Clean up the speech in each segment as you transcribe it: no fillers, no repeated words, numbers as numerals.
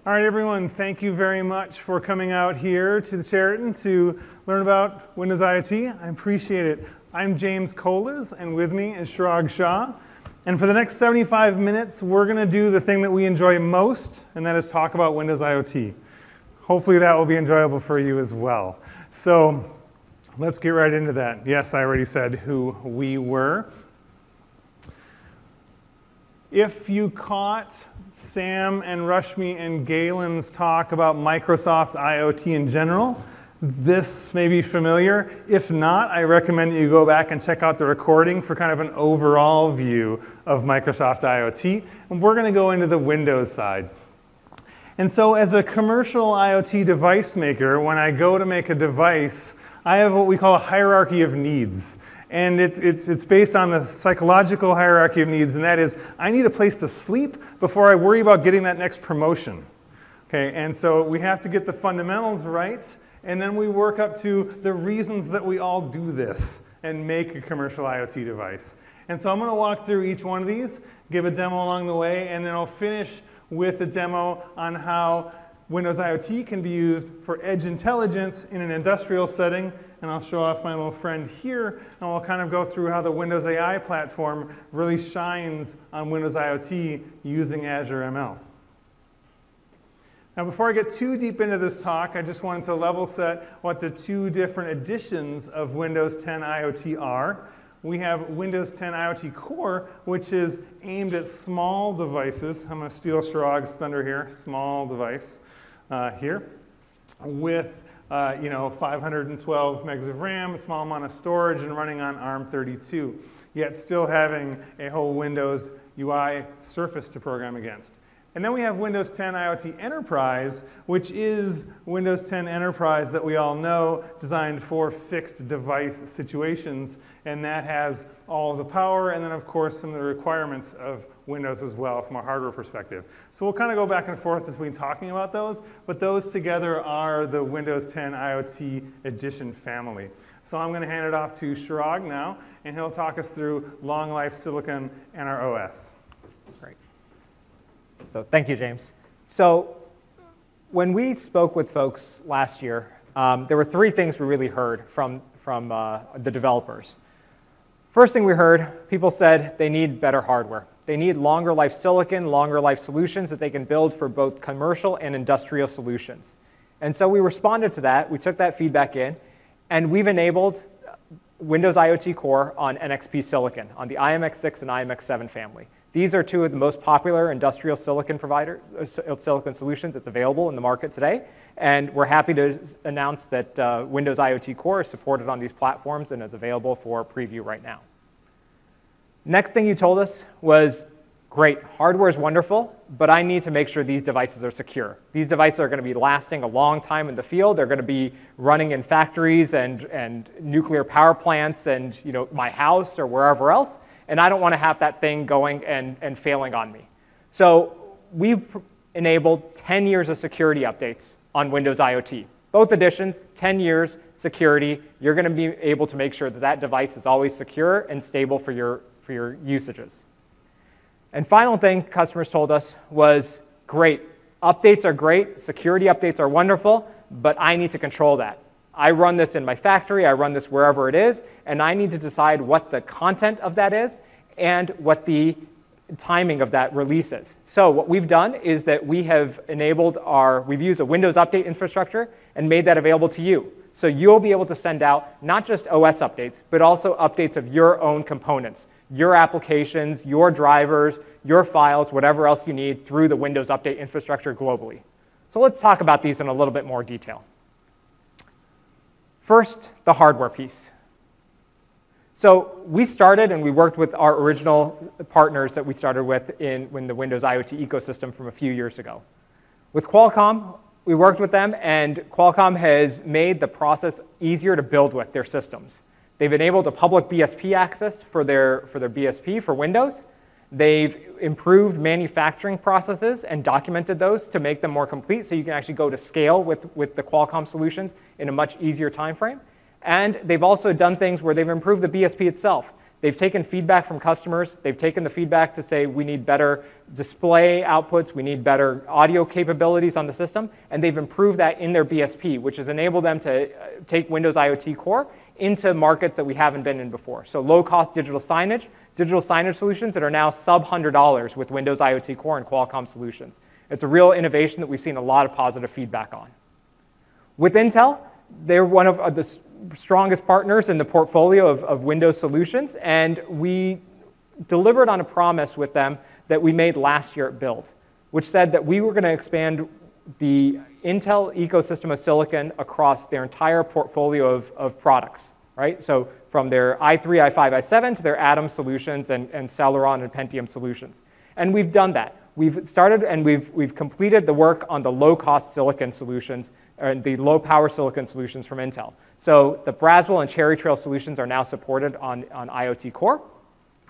All right, everyone, thank you very much for coming out here to the Sheraton to learn about Windows IoT. I appreciate it. I'm James Colas, and with me is Chirag Shah. And for the next 75 minutes, we're going to do the thing that we enjoy most, and that is talk about Windows IoT. Hopefully that will be enjoyable for you as well. So let's get right into that. Yes, I already said who we were. If you caught Sam and Rashmi and Galen's talk about Microsoft IoT in general, this may be familiar. If not, I recommend that you go back and check out the recording for kind of an overall view of Microsoft IoT. And we're going to go into the Windows side. And so as a commercial IoT device maker, when I go to make a device, I have what we call a hierarchy of needs. And it's based on the psychological hierarchy of needs, and that is, I need a place to sleep before I worry about getting that next promotion. Okay, and so we have to get the fundamentals right, and then we work up to the reasons that we all do this and make a commercial IoT device. And so I'm going to walk through each one of these, give a demo along the way, and then I'll finish with a demo on how Windows IoT can be used for edge intelligence in an industrial setting. And I'll show off my little friend here, and we'll kind of go through how the Windows AI platform really shines on Windows IoT using Azure ML. Now, before I get too deep into this talk, I just wanted to level set what the two different editions of Windows 10 IoT are. We have Windows 10 IoT Core, which is aimed at small devices. I'm going to steal Chirag's thunder here, small device here, with 512 megs of RAM, a small amount of storage, and running on ARM32, yet still having a whole Windows UI surface to program against. And then we have Windows 10 IoT Enterprise, which is Windows 10 Enterprise that we all know, designed for fixed device situations. And that has all of the power, and then, of course, some of the requirements of Windows as well from a hardware perspective. So we'll kind of go back and forth between talking about those, but those together are the Windows 10 IoT Edition family. So I'm going to hand it off to Chirag now, and he'll talk us through long life silicon and our OS. Great. So thank you, James. So when we spoke with folks last year, there were three things we really heard from the developers. First thing we heard, people said they need better hardware. They need longer life silicon, longer life solutions that they can build for both commercial and industrial solutions. And so we responded to that. We took that feedback in, and we've enabled Windows IoT Core on NXP silicon, on the IMX6 and IMX7 family. These are two of the most popular industrial silicon silicon solutions that's available in the market today. And we're happy to announce that Windows IoT Core is supported on these platforms and is available for preview right now. Next thing you told us was, great, hardware is wonderful, but I need to make sure these devices are secure. These devices are going to be lasting a long time in the field. They're going to be running in factories and nuclear power plants and my house or wherever else. And I don't want to have that thing going and failing on me. So we've enabled 10 years of security updates on Windows IoT. Both editions, 10 years security. You're going to be able to make sure that that device is always secure and stable for your usages. And final thing customers told us was, great, updates are great, security updates are wonderful, but I need to control that. I run this in my factory, I run this wherever it is, and I need to decide what the content of that is and what the timing of that release is. So what we've done is that we have enabled we've used a Windows Update infrastructure and made that available to you. So you'll be able to send out not just OS updates, but also updates of your own components, your applications, your drivers, your files, whatever else you need through the Windows Update infrastructure globally. So let's talk about these in a little bit more detail. First, the hardware piece. So we started and we worked with our original partners that we started with in the Windows IoT ecosystem from a few years ago. With Qualcomm, we worked with them, and Qualcomm has made the process easier to build with their systems. They've enabled a public BSP access for their BSP for Windows. They've improved manufacturing processes and documented those to make them more complete, so you can actually go to scale with the Qualcomm solutions in a much easier time frame. And they've also done things where they've improved the BSP itself. They've taken feedback from customers. They've taken the feedback to say we need better display outputs, we need better audio capabilities on the system, and they've improved that in their BSP, which has enabled them to take Windows IoT Core into markets that we haven't been in before. So low-cost digital signage solutions that are now sub-$100 with Windows IoT Core and Qualcomm solutions. It's a real innovation that we've seen a lot of positive feedback on. With Intel, they're one of the strongest partners in the portfolio of Windows solutions, and we delivered on a promise with them that we made last year at Build, which said that we were going to expand the Intel ecosystem of silicon across their entire portfolio of products, right? So from their i3, i5, i7 to their Atom solutions and Celeron and Pentium solutions. And we've done that. We've started and we've completed the work on the low-cost silicon solutions and the low-power silicon solutions from Intel. So the Braswell and Cherry Trail solutions are now supported on IoT Core.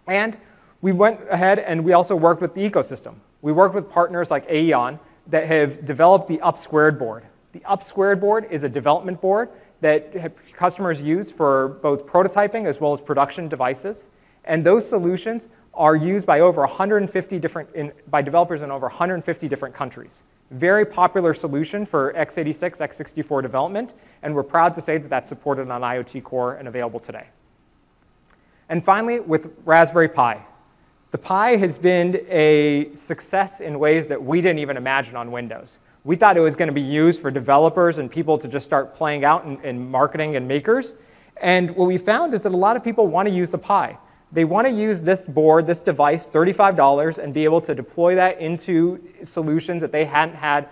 And we went ahead and we also worked with the ecosystem. We worked with partners like Aeon that have developed the Up Squared board. The Up Squared board is a development board that customers use for both prototyping as well as production devices. And those solutions are used by over 150 by developers in over 150 different countries. Very popular solution for x86, x64 development, and we're proud to say that that's supported on IoT Core and available today. And finally, with Raspberry Pi. The Pi has been a success in ways that we didn't even imagine on Windows. We thought it was going to be used for developers and people to just start playing out in marketing and makers. And what we found is that a lot of people want to use the Pi. They want to use this board, this device, $35, and be able to deploy that into solutions that they hadn't had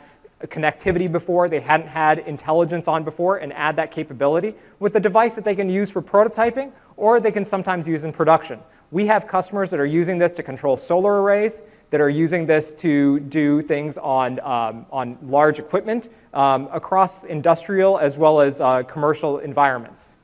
connectivity before, they hadn't had intelligence on before, and add that capability with a device that they can use for prototyping, or they can sometimes use in production. We have customers that are using this to control solar arrays, that are using this to do things on large equipment across industrial as well as commercial environments.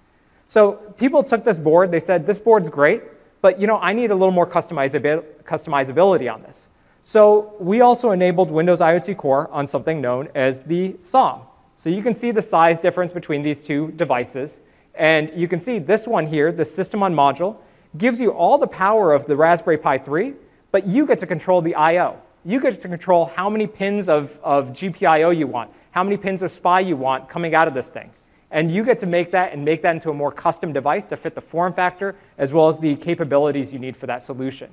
So people took this board, they said, this board's great, but I need a little more customizability on this. So we also enabled Windows IoT Core on something known as the SOM. So you can see the size difference between these two devices. And you can see this one here, the system on module, gives you all the power of the Raspberry Pi 3, but you get to control the I/O. You get to control how many pins of GPIO you want, how many pins of SPI you want coming out of this thing. And you get to make that into a more custom device to fit the form factor as well as the capabilities you need for that solution.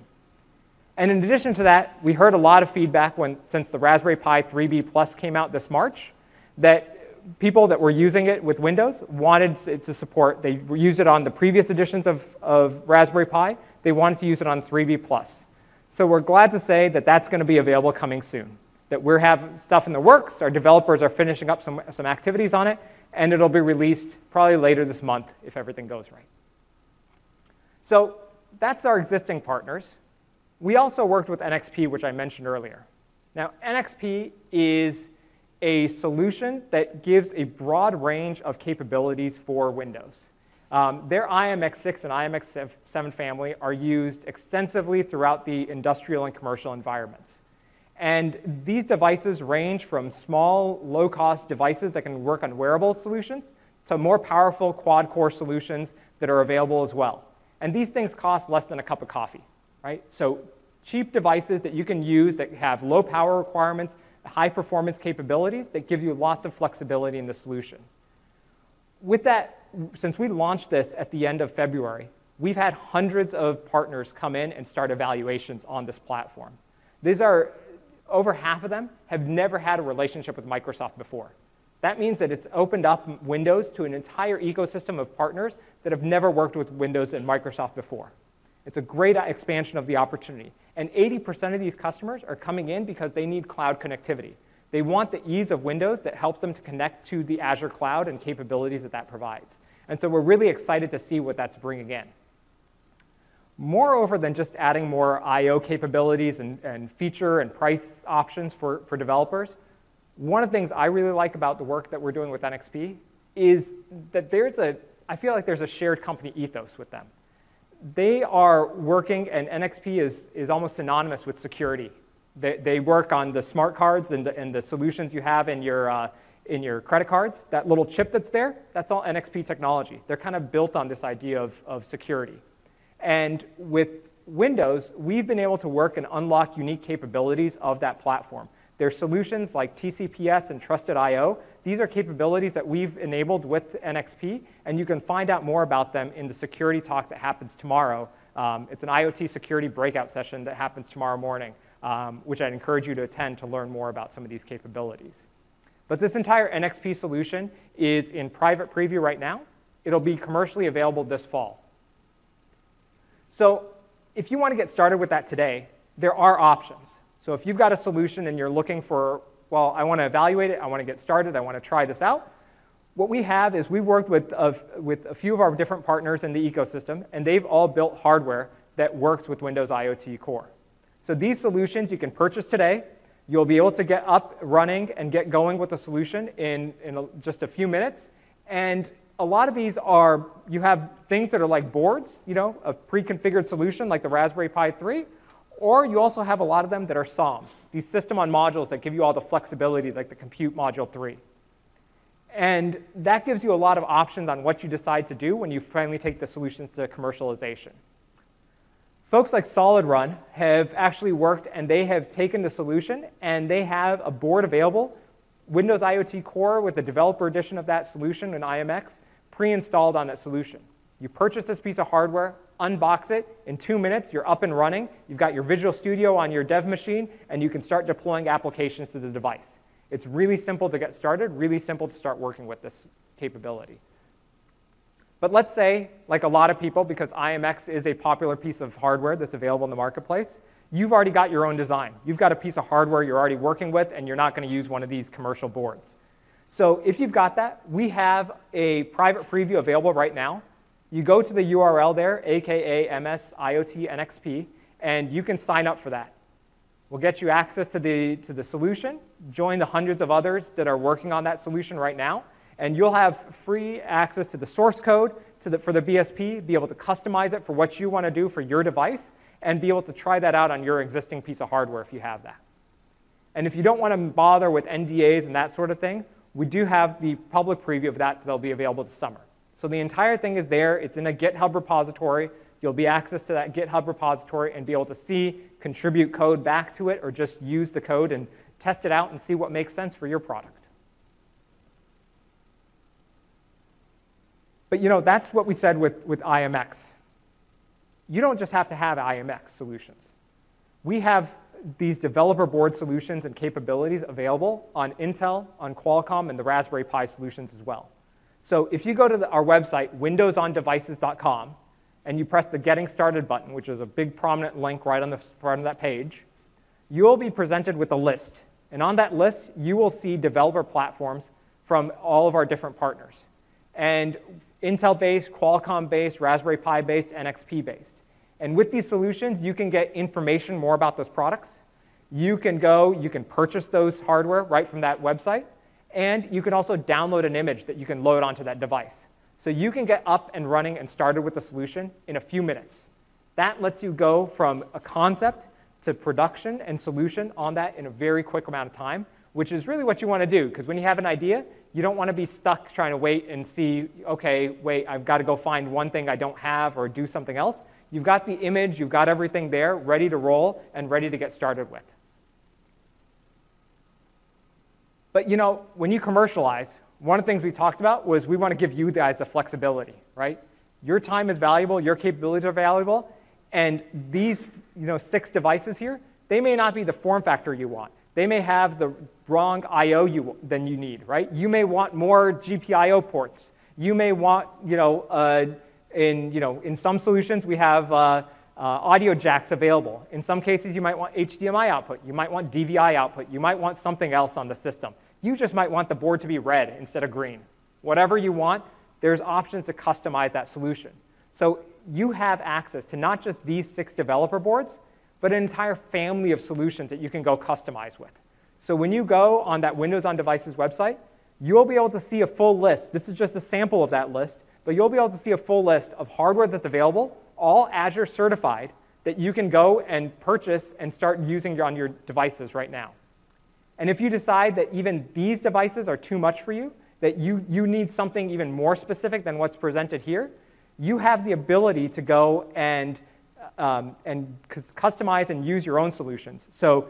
And in addition to that, we heard a lot of feedback since the Raspberry Pi 3B Plus came out this March that people that were using it with Windows wanted it to support. They used it on the previous editions of Raspberry Pi. They wanted to use it on 3B Plus. So we're glad to say that that's going to be available coming soon, that we have stuff in the works. Our developers are finishing up some activities on it, and it'll be released probably later this month if everything goes right. So that's our existing partners. We also worked with NXP, which I mentioned earlier. Now, NXP is a solution that gives a broad range of capabilities for Windows. Their IMX6 and IMX7 family are used extensively throughout the industrial and commercial environments. And these devices range from small, low-cost devices that can work on wearable solutions to more powerful quad-core solutions that are available as well. And these things cost less than a cup of coffee, right? So cheap devices that you can use that have low power requirements, high performance capabilities that give you lots of flexibility in the solution. With that, since we launched this at the end of February, we've had hundreds of partners come in and start evaluations on this platform. These are, over half of them have never had a relationship with Microsoft before. That means that it's opened up Windows to an entire ecosystem of partners that have never worked with Windows and Microsoft before. It's a great expansion of the opportunity. And 80% of these customers are coming in because they need cloud connectivity. They want the ease of Windows that helps them to connect to the Azure cloud and capabilities that that provides. And so we're really excited to see what that's bringing in. Moreover than just adding more I/O capabilities and feature and price options for developers, one of the things I really like about the work that we're doing with NXP is that I feel like there's a shared company ethos with them. They are working, and NXP is almost synonymous with security. They work on the smart cards and the solutions you have in your credit cards. That little chip that's there, that's all NXP technology. They're kind of built on this idea of security. And with Windows, we've been able to work and unlock unique capabilities of that platform. There's solutions like TCPS and Trusted I/O. These are capabilities that we've enabled with NXP, and you can find out more about them in the security talk that happens tomorrow. It's an IoT security breakout session that happens tomorrow morning, which I'd encourage you to attend to learn more about some of these capabilities. But this entire NXP solution is in private preview right now. It'll be commercially available this fall. So if you want to get started with that today, there are options. So if you've got a solution and you're looking for, well, I want to evaluate it, I want to get started, I want to try this out, what we have is we've worked with a few of our different partners in the ecosystem, and they've all built hardware that works with Windows IoT Core. So these solutions you can purchase today. You'll be able to get up, running, and get going with the solution in just a few minutes. And a lot of these are, you have things that are like boards, a pre-configured solution like the Raspberry Pi 3, or you also have a lot of them that are SOMs, these system on modules that give you all the flexibility like the Compute Module 3. And that gives you a lot of options on what you decide to do when you finally take the solutions to commercialization. Folks like SolidRun have actually worked, and they have taken the solution, and they have a board available, Windows IoT Core with the developer edition of that solution in IMX, pre-installed on that solution. You purchase this piece of hardware, unbox it, in 2 minutes, you're up and running. You've got your Visual Studio on your dev machine, and you can start deploying applications to the device. It's really simple to get started, really simple to start working with this capability. But let's say, like a lot of people, because IMX is a popular piece of hardware that's available in the marketplace, you've already got your own design. You've got a piece of hardware you're already working with, and you're not going to use one of these commercial boards. So if you've got that, we have a private preview available right now. You go to the URL there, aka MS-IoT-NXP, and you can sign up for that. We'll get you access to the solution, join the hundreds of others that are working on that solution right now, and you'll have free access to the source code for the BSP, be able to customize it for what you want to do for your device, and be able to try that out on your existing piece of hardware if you have that. And if you don't want to bother with NDAs and that sort of thing, we do have the public preview of that that'll be available this summer. So the entire thing is there. It's in a GitHub repository. You'll be access to that GitHub repository and be able to see, contribute code back to it, or just use the code and test it out and see what makes sense for your product. But that's what we said with IMX. You don't just have to have IMX solutions. We have these developer board solutions and capabilities available on Intel, on Qualcomm, and the Raspberry Pi solutions as well. So if you go to our website, windowsondevices.com, and you press the Getting Started button, which is a big prominent link right on the front of that page, you'll be presented with a list. And on that list, you will see developer platforms from all of our different partners. And Intel-based, Qualcomm-based, Raspberry Pi-based, NXP-based. And with these solutions, you can get information more about those products. You can purchase those hardware right from that website. And you can also download an image that you can load onto that device. So you can get up and running and started with the solution in a few minutes. That lets you go from a concept to production and solution on that in a very quick amount of time, which is really what you want to do. Because when you have an idea, you don't want to be stuck trying to wait and see, OK, wait, I've got to go find one thing I don't have or do something else. You've got the image, you've got everything there, ready to roll and ready to get started with. But when you commercialize, one of the things we talked about was we want to give you guys the flexibility, right? Your time is valuable, your capabilities are valuable, and these 6 devices here, they may not be the form factor you want. They may have the wrong I/O than you need, right? You may want more GPIO ports. You may want, in some solutions we have audio jacks available. In some cases, you might want HDMI output. You might want DVI output. You might want something else on the system. You just might want the board to be red instead of green. Whatever you want, there's options to customize that solution. So you have access to not just these 6 developer boards, but an entire family of solutions that you can go customize with. So when you go on that Windows on Devices website, you'll be able to see a full list. This is just a sample of that list, but you'll be able to see a full list of hardware that's available, all Azure certified, that you can go and purchase and start using on your devices right now. And if you decide that even these devices are too much for you, that you need something even more specific than what's presented here, you have the ability to go and customize and use your own solutions. So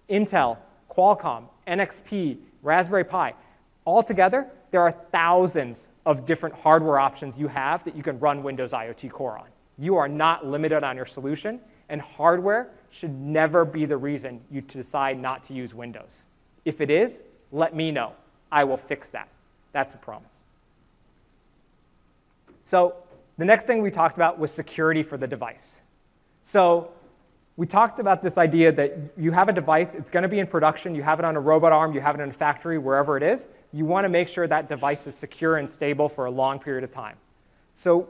Intel, Qualcomm, NXP, Raspberry Pi, all together, there are thousands of different hardware options you have that you can run Windows IoT Core on. You are not limited on your solution, and hardware should never be the reason you decide not to use Windows. If it is, let me know. I will fix that. That's a promise. So the next thing we talked about was security for the device. So we talked about this idea that you have a device, it's going to be in production, you have it on a robot arm, you have it in a factory, wherever it is. You want to make sure that device is secure and stable for a long period of time. So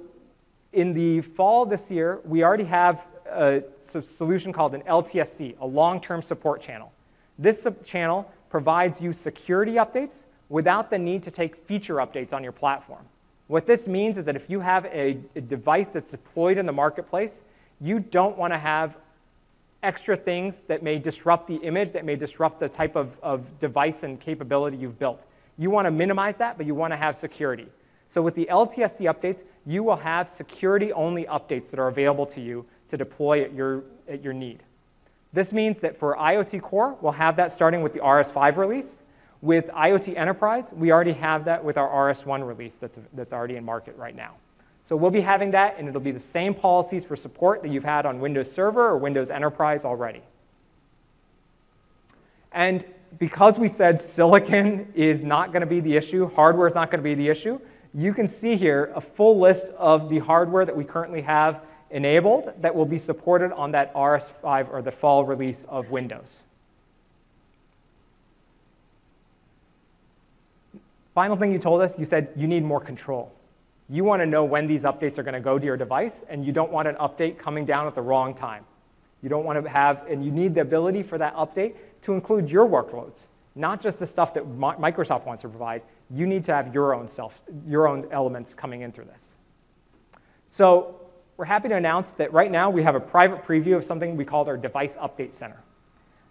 in the fall this year, we already have a solution called an LTSC, a long-term support channel. This channel provides you security updates without the need to take feature updates on your platform. What this means is that if you have a device that's deployed in the marketplace, you don't want to have extra things that may disrupt the image, that may disrupt the type of device and capability you've built. You want to minimize that, but you want to have security. So with the LTSC updates, you will have security-only updates that are available to you to deploy at your need. This means that for IoT Core, we'll have that starting with the RS5 release. With IoT Enterprise, we already have that with our RS1 release that's already in market right now. So we'll be having that, and it'll be the same policies for support that you've had on Windows Server or Windows Enterprise already. And because we said silicon is not going to be the issue, hardware is not going to be the issue, you can see here a full list of the hardware that we currently have enabled that will be supported on that RS5 or the fall release of Windows. Final thing you told us, you said you need more control. You want to know when these updates are going to go to your device, and you don't want an update coming down at the wrong time. You don't want to have, and you need the ability for that update to include your workloads, not just the stuff that Microsoft wants to provide. You need to have your own elements coming in through this. So we're happy to announce that right now we have a private preview of something we call our Device Update Center.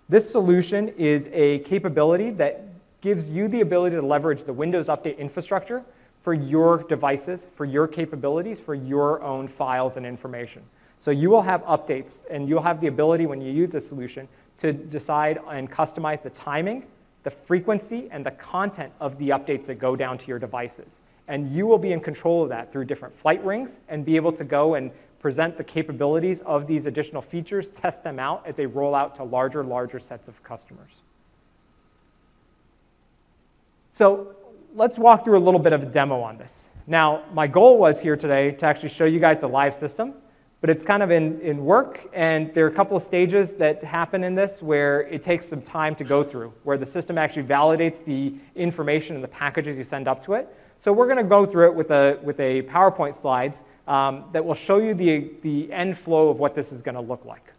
This solution is a capability that gives you the ability to leverage the Windows Update infrastructure for your devices, for your capabilities, for your own files and information. So you will have updates, and you'll have the ability when you use this solution to decide and customize the timing, the frequency, and the content of the updates that go down to your devices. And you will be in control of that through different flight rings and be able to go and present the capabilities of these additional features, test them out as they roll out to larger sets of customers. So let's walk through a little bit of a demo on this. Now, my goal was here today to actually show you guys the live system, but it's kind of in work, and there are a couple of stages that happen in this where it takes some time to go through, where the system actually validates the information and the packages you send up to it. So we're going to go through it with a PowerPoint slides that will show you the end flow of what this is going to look like.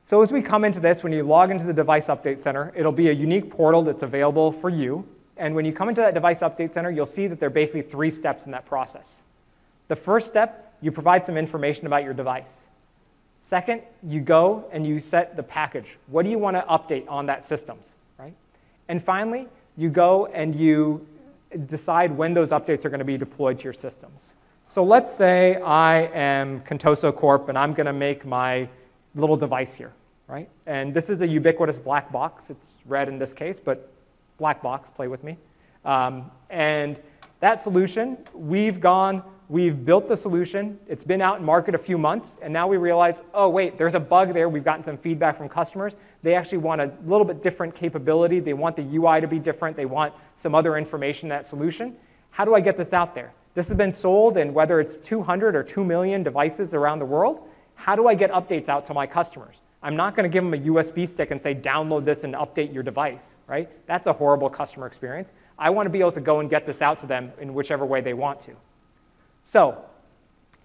So as we come into this, when you log into the Device Update Center, it'll be a unique portal that's available for you. And when you come into that Device Update Center, you'll see that there are basically 3 steps in that process. The first step, you provide some information about your device. Second, you go and you set the package. What do you want to update on that system, right? And finally, you go and you decide when those updates are going to be deployed to your systems. So let's say I am Contoso Corp, and I'm going to make my little device here, right? And this is a ubiquitous black box. It's red in this case, but black box, play with me. And that solution, we've built the solution. It's been out in market a few months, and now we realize, oh, wait, there's a bug there. We've gotten some feedback from customers. They actually want a little bit different capability. They want the UI to be different. They want some other information in that solution. How do I get this out there? This has been sold in whether it's 200 or 2 million devices around the world. How do I get updates out to my customers? I'm not going to give them a USB stick and say, download this and update your device, right? That's a horrible customer experience. I want to be able to go and get this out to them in whichever way they want to. So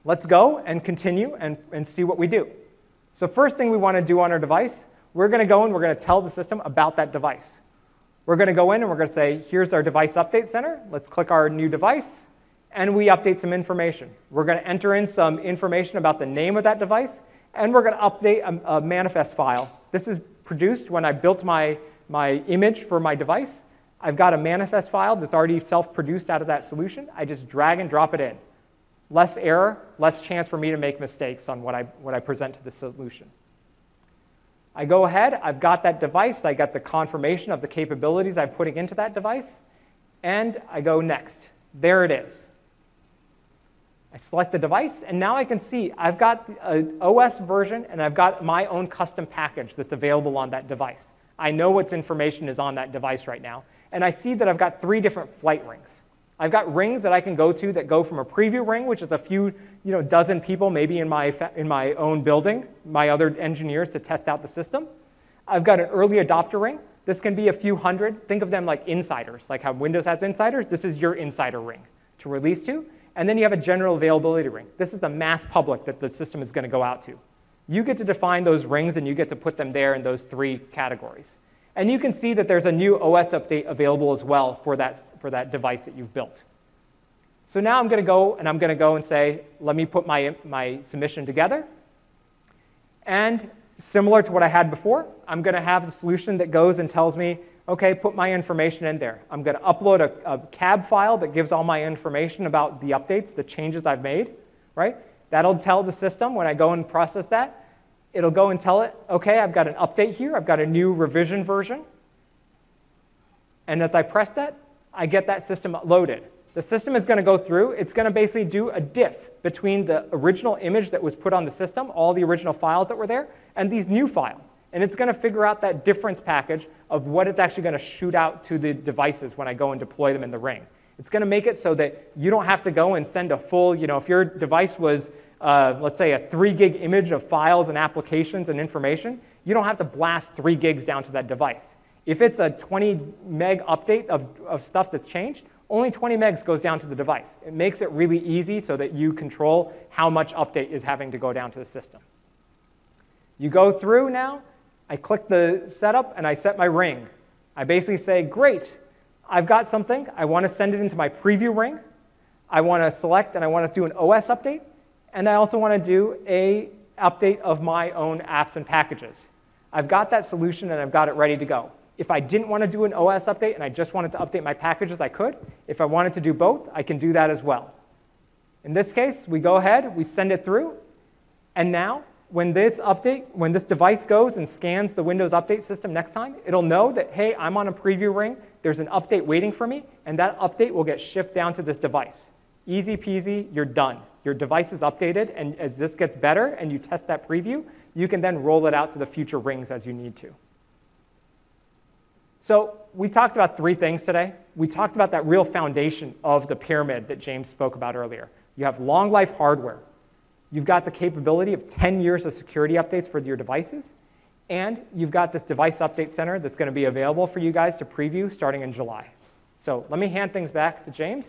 let's go and continue and see what we do. So first thing we want to do on our device, we're going to go and we're going to tell the system about that device. We're going to go in and we're going to say, here's our Device Update Center. Let's click our new device, and we update some information. We're going to enter in some information about the name of that device, and we're going to update a manifest file. This is produced when I built my image for my device. I've got a manifest file that's already self-produced out of that solution. I just drag and drop it in. less error, less chance for me to make mistakes on what I present to the solution. I go ahead, I've got that device, I got the confirmation of the capabilities I'm putting into that device, and I go next. There it is. I select the device, and now I can see I've got an OS version, and I've got my own custom package that's available on that device. I know what information is on that device right now, and I see that I've got 3 different flight rings. I've got rings that I can go to that go from a preview ring, which is a few dozen people maybe in my own building, my other engineers to test out the system. I've got an early adopter ring. This can be a few hundred. Think of them like insiders, like how Windows has insiders. This is your insider ring to release to. And then you have a general availability ring. This is the mass public that the system is going to go out to. You get to define those rings, and you get to put them there in those 3 categories. And you can see that there's a new OS update available as well for that device that you've built. So now I'm going to go and say, let me put my submission together. And similar to what I had before, I'm going to have the solution that goes and tells me, OK, put my information in there. I'm going to upload a cab file that gives all my information about the updates, the changes I've made. Right? That'll tell the system when I go and process that. It'll go and tell it, OK, I've got an update here. I've got a new revision version. And as I press that, I get that system loaded. The system is going to go through. It's going to basically do a diff between the original image that was put on the system, all the original files that were there, and these new files. And it's going to figure out that difference package of what it's actually going to shoot out to the devices when I go and deploy them in the ring. It's going to make it so that you don't have to go and send a full, if your device was, let's say, a 3 gig image of files and applications and information, you don't have to blast 3 gigs down to that device. If it's a 20 meg update of stuff that's changed, only 20 megs goes down to the device. It makes it really easy so that you control how much update is having to go down to the system. You go through now. I click the setup, and I set my ring. I basically say, great, I've got something. I want to send it into my preview ring. I want to select, and I want to do an OS update. And I also want to do an update of my own apps and packages. I've got that solution, and I've got it ready to go. If I didn't want to do an OS update and I just wanted to update my packages, I could. If I wanted to do both, I can do that as well. In this case, we go ahead, we send it through, and now when this device goes and scans the Windows Update system next time, it'll know that, hey, I'm on a preview ring, there's an update waiting for me, and that update will get shipped down to this device. Easy peasy, you're done. Your device is updated, and as this gets better and you test that preview, you can then roll it out to the future rings as you need to. So we talked about 3 things today. We talked about that real foundation of the pyramid that James spoke about earlier. You have long life hardware. You've got the capability of 10 years of security updates for your devices. And you've got this device update center that's going to be available for you guys to preview starting in July. So let me hand things back to James.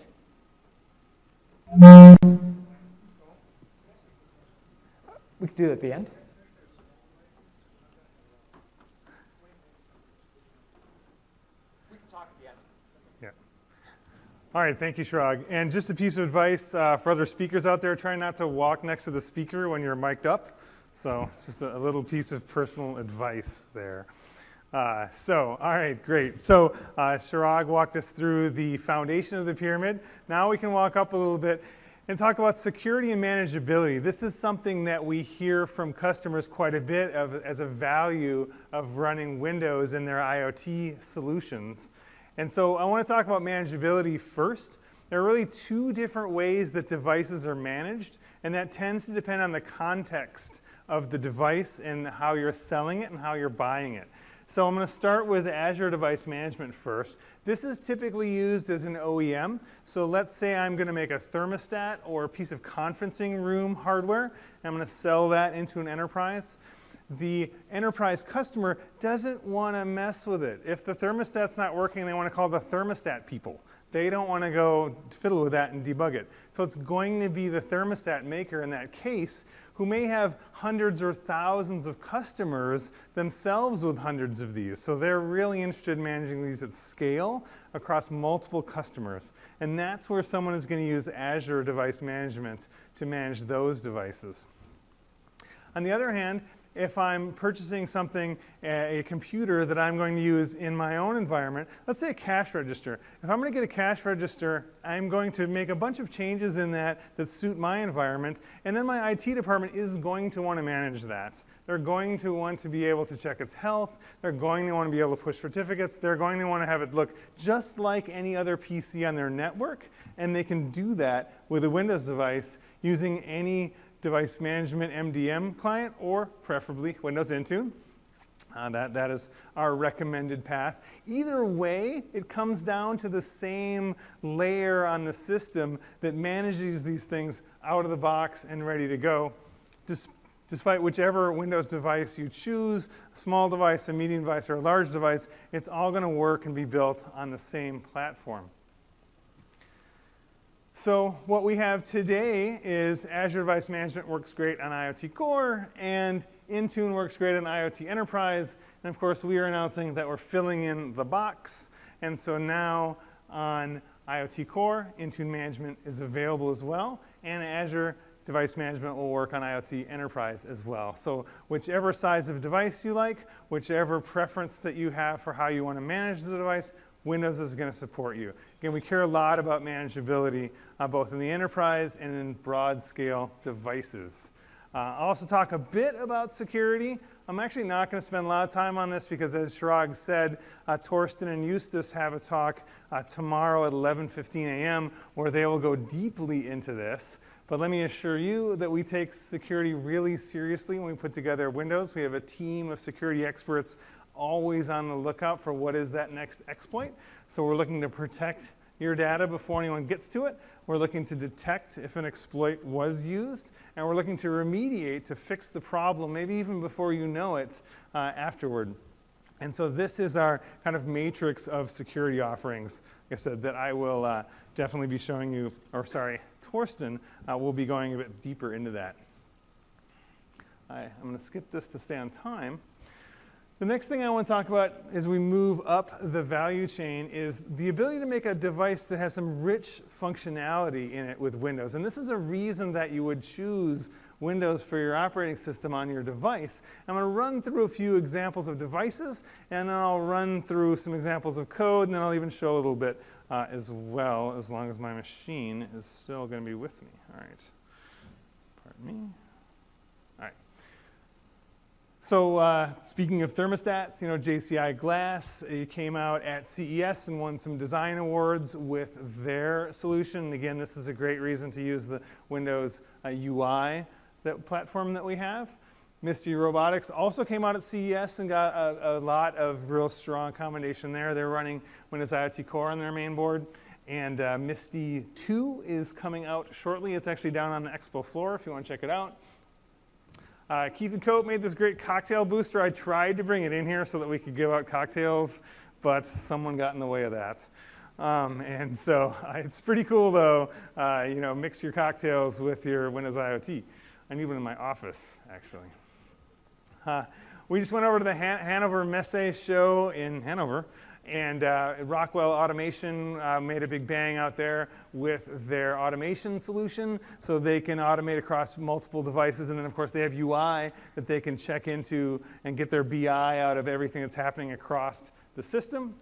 We can do it at the end. All right, thank you, Chirag. And just a piece of advice for other speakers out there, try not to walk next to the speaker when you're mic'd up. So just a little piece of personal advice there. All right, great. So Chirag walked us through the foundation of the pyramid. Now we can walk up a little bit and talk about security and manageability. This is something that we hear from customers quite a bit as a value of running Windows in their IoT solutions. And so I want to talk about manageability first. There are really 2 different ways that devices are managed, and that tends to depend on the context of the device and how you're selling it and how you're buying it. So I'm going to start with Azure Device Management first. This is typically used as an OEM. So let's say I'm going to make a thermostat or a piece of conferencing room hardware. I'm going to sell that into an enterprise. The enterprise customer doesn't want to mess with it. If the thermostat's not working, they want to call the thermostat people. They don't want to go fiddle with that and debug it. So it's going to be the thermostat maker in that case who may have hundreds or thousands of customers themselves with hundreds of these. So they're really interested in managing these at scale across multiple customers. And that's where someone is going to use Azure Device Management to manage those devices. On the other hand, if I'm purchasing something, a computer that I'm going to use in my own environment, let's say a cash register. If I'm going to get a cash register, I'm going to make a bunch of changes in that suit my environment, and then my IT department is going to want to manage that. They're going to want to be able to check its health. They're going to want to be able to push certificates. They're going to want to have it look just like any other PC on their network, and they can do that with a Windows device using any device management MDM client, or preferably Windows Intune. That is our recommended path. Either way, it comes down to the same layer on the system that manages these things out of the box and ready to go. Despite whichever Windows device you choose, a small device, a medium device, or a large device, it's all going to work and be built on the same platform. So what we have today is Azure Device Management works great on IoT Core, and Intune works great on IoT Enterprise. And of course, we are announcing that we're filling in the box. And so now on IoT Core, Intune Management is available as well, and Azure Device Management will work on IoT Enterprise as well. So whichever size of device you like, whichever preference that you have for how you want to manage the device, Windows is going to support you. Again, we care a lot about manageability, both in the enterprise and in broad scale devices. I'll also talk a bit about security. I'm actually not going to spend a lot of time on this because, as Chirag said, Torsten and Eustace have a talk tomorrow at 11:15 a.m. where they will go deeply into this. But let me assure you that we take security really seriously when we put together Windows. We have a team of security experts always on the lookout for what is that next exploit. So we're looking to protect your data before anyone gets to it. We're looking to detect if an exploit was used. And we're looking to remediate, to fix the problem, maybe even before you know it afterward. And so this is our kind of matrix of security offerings, like I said, that I will definitely be showing you, or sorry, Torsten will be going a bit deeper into that. I'm going to skip this to stay on time. The next thing I want to talk about as we move up the value chain is the ability to make a device that has some rich functionality in it with Windows. And this is a reason that you would choose Windows for your operating system on your device. I'm going to run through a few examples of devices, and then I'll run through some examples of code, and then I'll even show a little bit as well, as long as my machine is still going to be with me. All right. Pardon me. All right. So speaking of thermostats, you know, JCI Glass came out at CES and won some design awards with their solution. Again, this is a great reason to use the Windows UI platform that we have. Misty Robotics also came out at CES and got a lot of real strong commendation there. They're running Windows IoT Core on their main board. And Misty 2 is coming out shortly. It's actually down on the expo floor if you want to check it out. Keith and Cope made this great cocktail booster. I tried to bring it in here so that we could give out cocktails, but someone got in the way of that. And so it's pretty cool, though. You know, mix your cocktails with your Windows IoT. I need one in my office, actually. We just went over to the Hanover Messe show in Hanover, and Rockwell Automation made a big bang out there with their automation solution, so they can automate across multiple devices. And then, of course, they have UI that they can check into and get their BI out of everything that's happening across the system.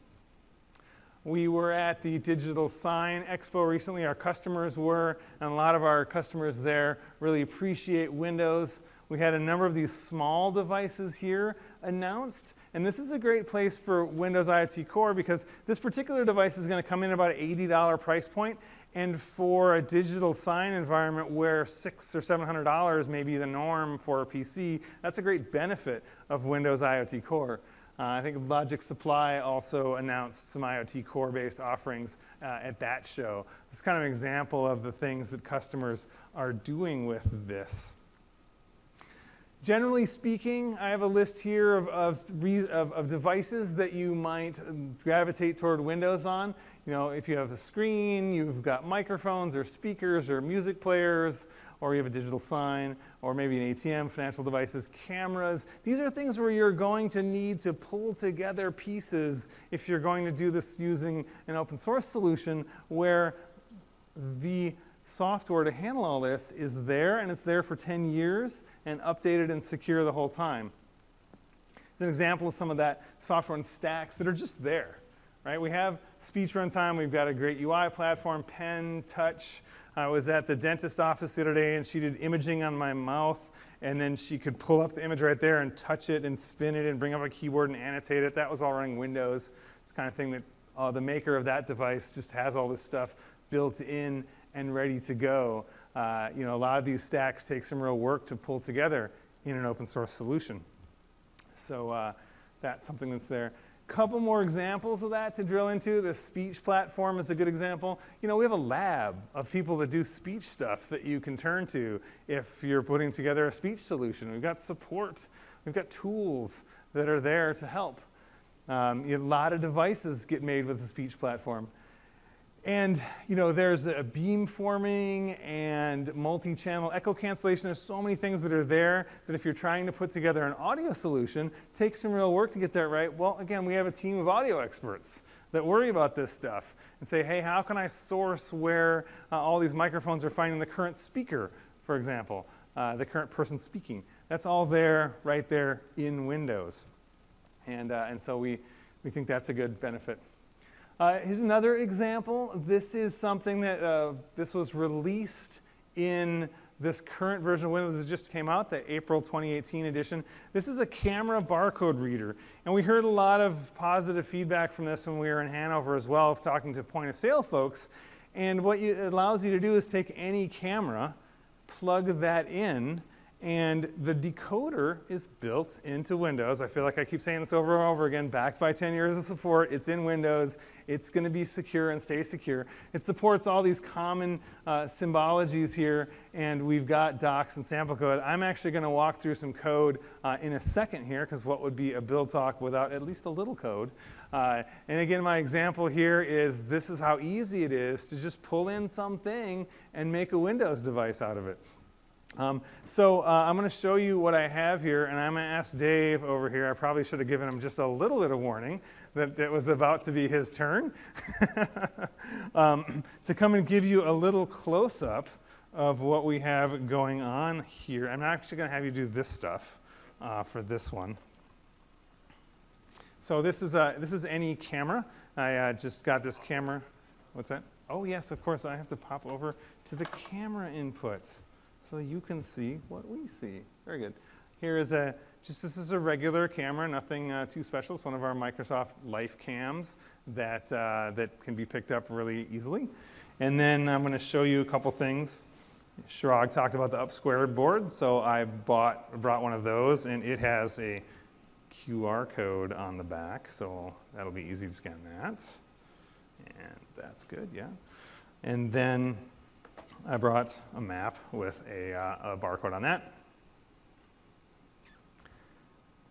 We were at the Digital Sign Expo recently. Our customers were, and a lot of our customers there really appreciate Windows. We had a number of these small devices here announced. And this is a great place for Windows IoT Core because this particular device is going to come in about an $80 price point. And for a digital sign environment where $600 or $700 may be the norm for a PC, that's a great benefit of Windows IoT Core. I think Logic Supply also announced some IoT Core-based offerings at that show. It's kind of an example of the things that customers are doing with this. Generally speaking, I have a list here of devices that you might gravitate toward Windows on. You know, if you have a screen, you've got microphones or speakers or music players, or you have a digital sign, or maybe an ATM, financial devices, cameras. These are things where you're going to need to pull together pieces if you're going to do this using an open source solution where the software to handle all this is there, and it's there for 10 years and updated and secure the whole time. It's an example of some of that software and stacks that are just there, right? We have speech runtime. We've got a great UI platform, pen, touch. I was at the dentist office the other day, and she did imaging on my mouth, and then she could pull up the image right there and touch it and spin it and bring up a keyboard and annotate it. That was all running Windows. It's the kind of thing that the maker of that device just has all this stuff built in and ready to go. A lot of these stacks take some real work to pull together in an open source solution. So that's something that's there. Couple more examples of that to drill into. The speech platform is a good example. We have a lab of people that do speech stuff that you can turn to if you're putting together a speech solution. We've got support. We've got tools that are there to help. A lot of devices get made with the speech platform. And there's a beamforming and multi-channel echo cancellation. There's so many things that are there that if you're trying to put together an audio solution, it takes some real work to get that right. Well, again, we have a team of audio experts that worry about this stuff and say, hey, how can I source where all these microphones are finding the current speaker, for example, the current person speaking. That's all there, right there in Windows. And so we think that's a good benefit. Here's another example. This is something that this was released in this current version of Windows that just came out, the April 2018 edition. This is a camera barcode reader. And we heard a lot of positive feedback from this when we were in Hanover as well, talking to point of sale folks. And what it allows you to do is take any camera, plug that in, and the decoder is built into Windows. I feel like I keep saying this over and over again, backed by 10 years of support. It's in Windows. It's going to be secure and stay secure. It supports all these common symbologies here, and we've got docs and sample code. I'm actually going to walk through some code in a second here, because what would be a build talk without at least a little code? And again, my example here is this is how easy it is to just pull in something and make a Windows device out of it. So I'm going to show you what I have here, and I'm going to ask Dave over here. I probably should have given him just a little bit of warning that it was about to be his turn to come and give you a little close-up of what we have going on here. I'm actually going to have you do this stuff for this one. So this is any camera. I just got this camera. What's that? Oh, yes, of course. I have to pop over to the camera inputs, so you can see what we see. Very good. Here is this is a regular camera, nothing too special. It's one of our Microsoft Life cams that can be picked up really easily. And then I'm going to show you a couple things. Shirag talked about the up squared board, so I brought one of those, and it has a QR code on the back, so that'll be easy to scan that. And that's good, yeah. And then I brought a map with a barcode on that.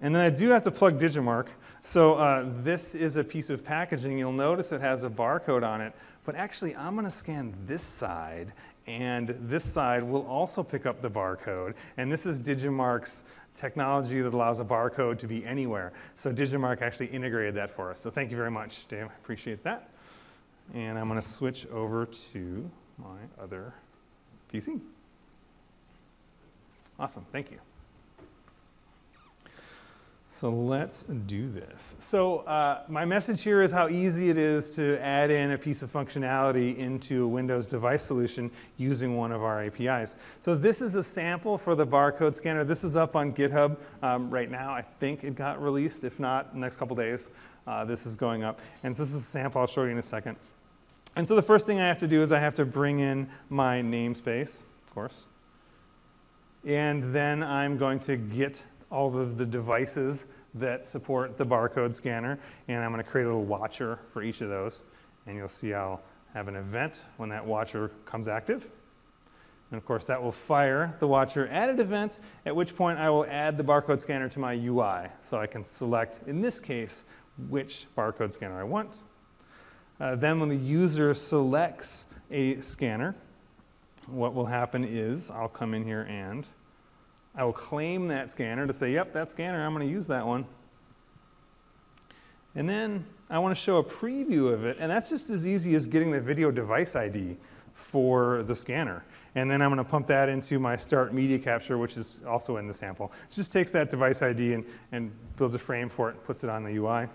And then I do have to plug Digimarc. So this is a piece of packaging. You'll notice it has a barcode on it. But actually, I'm going to scan this side. And this side will also pick up the barcode. And this is Digimarc's technology that allows a barcode to be anywhere. So Digimarc actually integrated that for us. So thank you very much, Dave. I appreciate that. And I'm going to switch over to my other PC. Awesome, thank you. So let's do this. So my message here is how easy it is to add in a piece of functionality into a Windows device solution using one of our APIs. So this is a sample for the barcode scanner. This is up on GitHub right now. I think it got released. If not, next couple days, this is going up. And so this is a sample I'll show you in a second. And so the first thing I have to do is I have to bring in my namespace, of course. And then I'm going to get all of the devices that support the barcode scanner. And I'm going to create a little watcher for each of those. And you'll see I'll have an event when that watcher comes active. And of course, that will fire the watcher added event, at which point I will add the barcode scanner to my UI. So I can select, in this case, which barcode scanner I want. Then when the user selects a scanner, what will happen is I'll come in here and I will claim that scanner to say, yep, that scanner, I'm going to use that one. And then I want to show a preview of it, and that's just as easy as getting the video device ID for the scanner. And then I'm going to pump that into my start media capture, which is also in the sample. It just takes that device ID and builds a frame for it, puts it on the UI.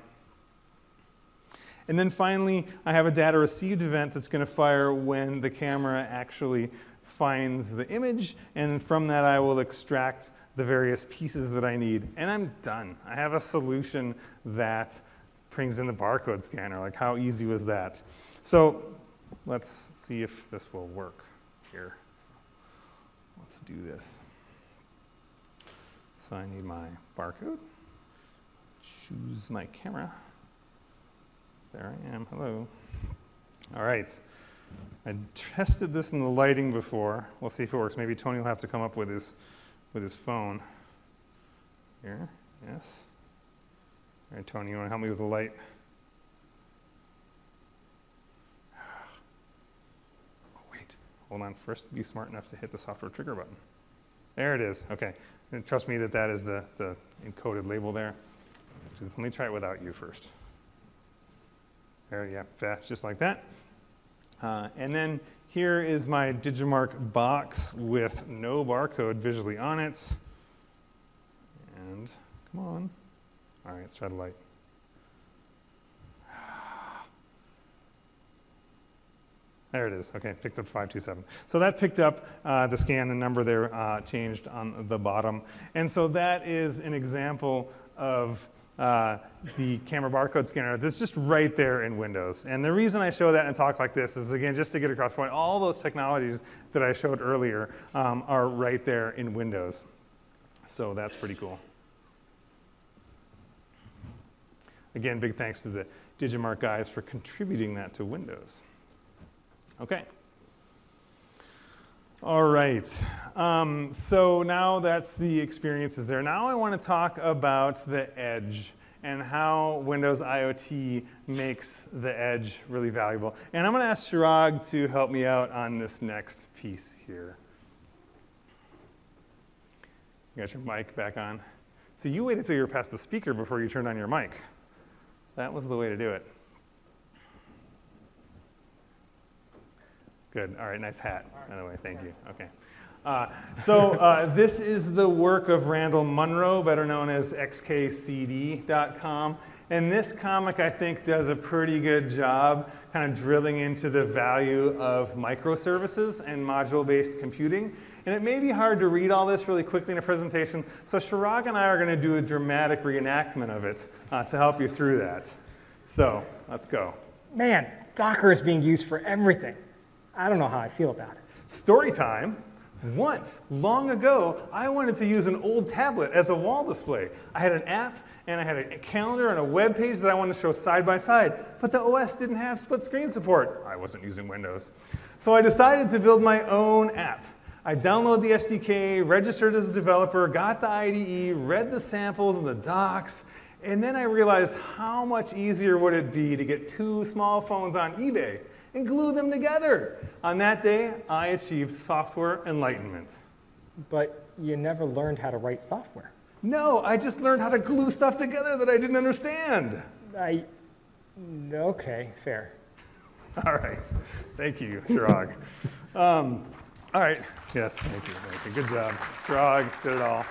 And then finally, I have a data received event that's going to fire when the camera actually finds the image. And from that, I will extract the various pieces that I need. And I'm done. I have a solution that brings in the barcode scanner. Like, how easy was that? So let's see if this will work here. Let's do this. So I need my barcode. Choose my camera. There I am. Hello. All right. I tested this in the lighting before. We'll see if it works. Maybe Tony will have to come up with his phone. Here. Yes. All right, Tony, you want to help me with the light? Hold on, first be smart enough to hit the software trigger button. There it is, okay. And trust me that that is the encoded label there. Let me try it without you first. There, yeah, fast, just like that. And then here is my Digimarc box with no barcode visually on it. And come on. All right, let's try the light. There it is. Okay, picked up 527. So that picked up the scan, the number there changed on the bottom. And so that is an example of the camera barcode scanner that's just right there in Windows. And the reason I show that in a talk like this is, again, just to get across the point, all those technologies that I showed earlier are right there in Windows. So that's pretty cool. Again, big thanks to the Digimarc guys for contributing that to Windows. Okay. All right. So now that's the experiences there. Now I want to talk about the edge and how Windows IoT makes the edge really valuable. And I'm going to ask Chirag to help me out on this next piece here. You got your mic back on? So you waited until you were past the speaker before you turned on your mic. That was the way to do it. Good. All right. Nice hat, by the way. Thank you. Okay. This is the work of Randall Munro, better known as xkcd.com. And this comic, I think, does a pretty good job kind of drilling into the value of microservices and module-based computing. And it may be hard to read all this really quickly in a presentation, so Chirag and I are going to do a dramatic reenactment of it to help you through that. So let's go. Man, Docker is being used for everything. I don't know how I feel about it. Story time. Once, long ago, I wanted to use an old tablet as a wall display. I had an app, and I had a calendar and a web page that I wanted to show side by side, but the OS didn't have split screen support. I wasn't using Windows. So I decided to build my own app. I downloaded the SDK, registered as a developer, got the IDE, read the samples and the docs, and then I realized how much easier would it be to get two small phones on eBay and glue them together. On that day, I achieved software enlightenment. But you never learned how to write software. No, I just learned how to glue stuff together that I didn't understand. Okay, fair. All right, thank you, Chirag. All right, yes, thank you. Good job. Chirag did it all.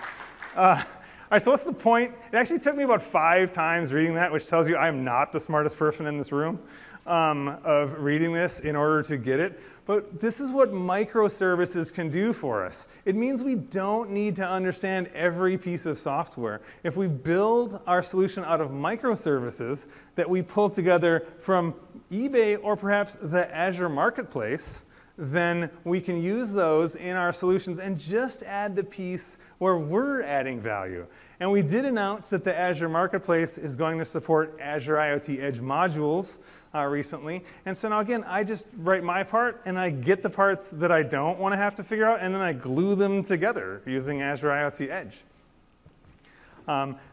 All right, so what's the point? It actually took me about 5 times reading that, which tells you I'm not the smartest person in this room. Of reading this in order to get it. But this is what microservices can do for us. It means we don't need to understand every piece of software. If we build our solution out of microservices that we pull together from eBay or perhaps the Azure Marketplace, then we can use those in our solutions and just add the piece where we're adding value. And we did announce that the Azure Marketplace is going to support Azure IoT Edge modules recently. And so now again, I just write my part and I get the parts that I don't want to have to figure out, and then I glue them together using Azure IoT Edge.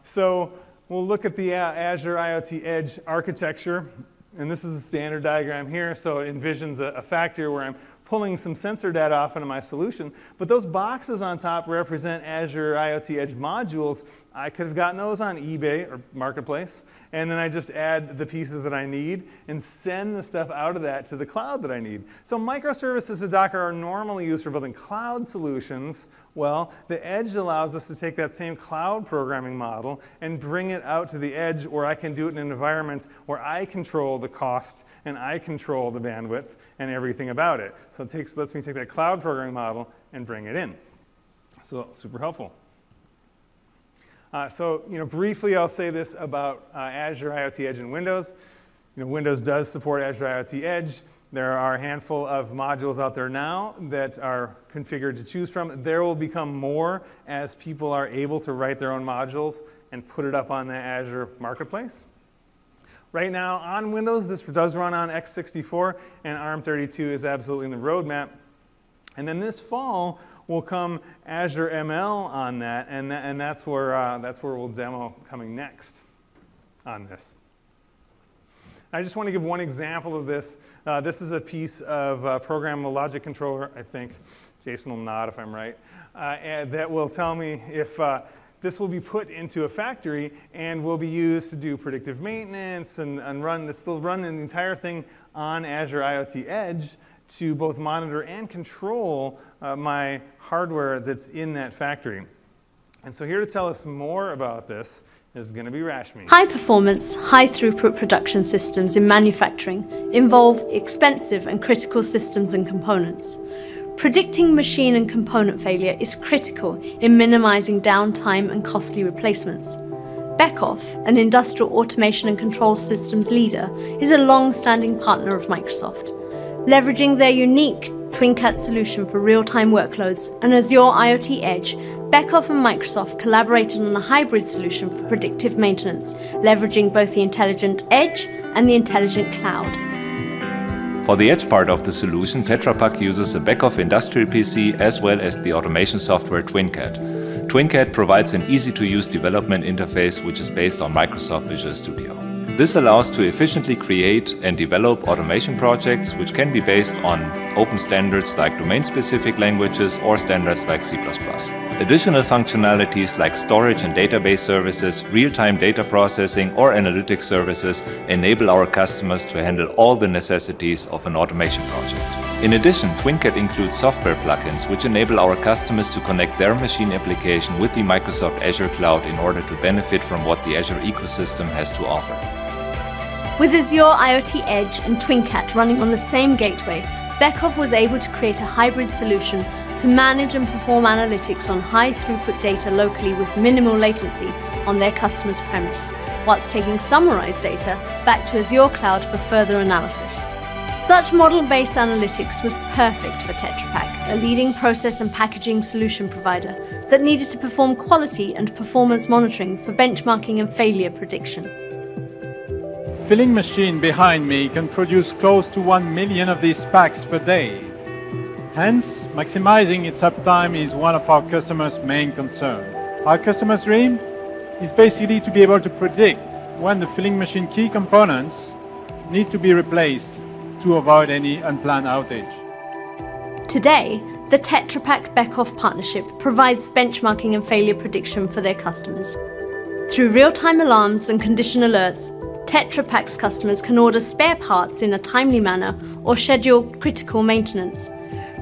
So we'll look at the Azure IoT Edge architecture. And this is a standard diagram here. So it envisions a factory where I'm pulling some sensor data off into my solution. But those boxes on top represent Azure IoT Edge modules I could have gotten those on eBay or Marketplace, and then I just add the pieces that I need and send the stuff out of that to the cloud that I need. So microservices of Docker are normally used for building cloud solutions. Well, the edge allows us to take that same cloud programming model and bring it out to the edge where I can do it in an environment where I control the cost and I control the bandwidth and everything about it. So it lets me take that cloud programming model and bring it in. So super helpful. Briefly, I'll say this about Azure IoT Edge and Windows. Windows does support Azure IoT Edge. There are a handful of modules out there now that are configured to choose from. There will become more as people are able to write their own modules and put it up on the Azure Marketplace. Right now, on Windows, this does run on x64, and ARM32 is absolutely in the roadmap. And then this fall will come Azure ML on that, and that's where we'll demo coming next on this. I just want to give one example of this. This is a piece of programmable logic controller, I think. Jason will nod if I'm right. And that will tell me if this will be put into a factory and will be used to do predictive maintenance and still run the entire thing on Azure IoT Edge to both monitor and control my hardware that's in that factory. And so here to tell us more about this is going to be Rashmi. High-performance, high-throughput production systems in manufacturing involve expensive and critical systems and components. Predicting machine and component failure is critical in minimizing downtime and costly replacements. Beckhoff, an industrial automation and control systems leader, is a long-standing partner of Microsoft. Leveraging their unique TwinCat solution for real-time workloads and Azure IoT Edge, Beckhoff and Microsoft collaborated on a hybrid solution for predictive maintenance, leveraging both the intelligent edge and the intelligent cloud. For the edge part of the solution, Tetra Pak uses a Beckhoff industrial PC as well as the automation software TwinCat. TwinCat provides an easy-to-use development interface which is based on Microsoft Visual Studio. This allows to efficiently create and develop automation projects which can be based on open standards like domain-specific languages or standards like C++. Additional functionalities like storage and database services, real-time data processing or analytics services enable our customers to handle all the necessities of an automation project. In addition, TwinCat includes software plugins which enable our customers to connect their machine application with the Microsoft Azure cloud in order to benefit from what the Azure ecosystem has to offer. With Azure IoT Edge and TwinCat running on the same gateway, Beckhoff was able to create a hybrid solution to manage and perform analytics on high-throughput data locally with minimal latency on their customer's premise, whilst taking summarized data back to Azure Cloud for further analysis. Such model-based analytics was perfect for Tetra Pak, a leading process and packaging solution provider that needed to perform quality and performance monitoring for benchmarking and failure prediction. Filling machine behind me can produce close to 1 million of these packs per day. Hence, maximizing its uptime is one of our customers' main concerns. Our customer's dream is basically to be able to predict when the filling machine key components need to be replaced to avoid any unplanned outage. Today, the Tetra Pak Beckhoff partnership provides benchmarking and failure prediction for their customers. Through real-time alarms and condition alerts, Tetra Pak's customers can order spare parts in a timely manner or schedule critical maintenance,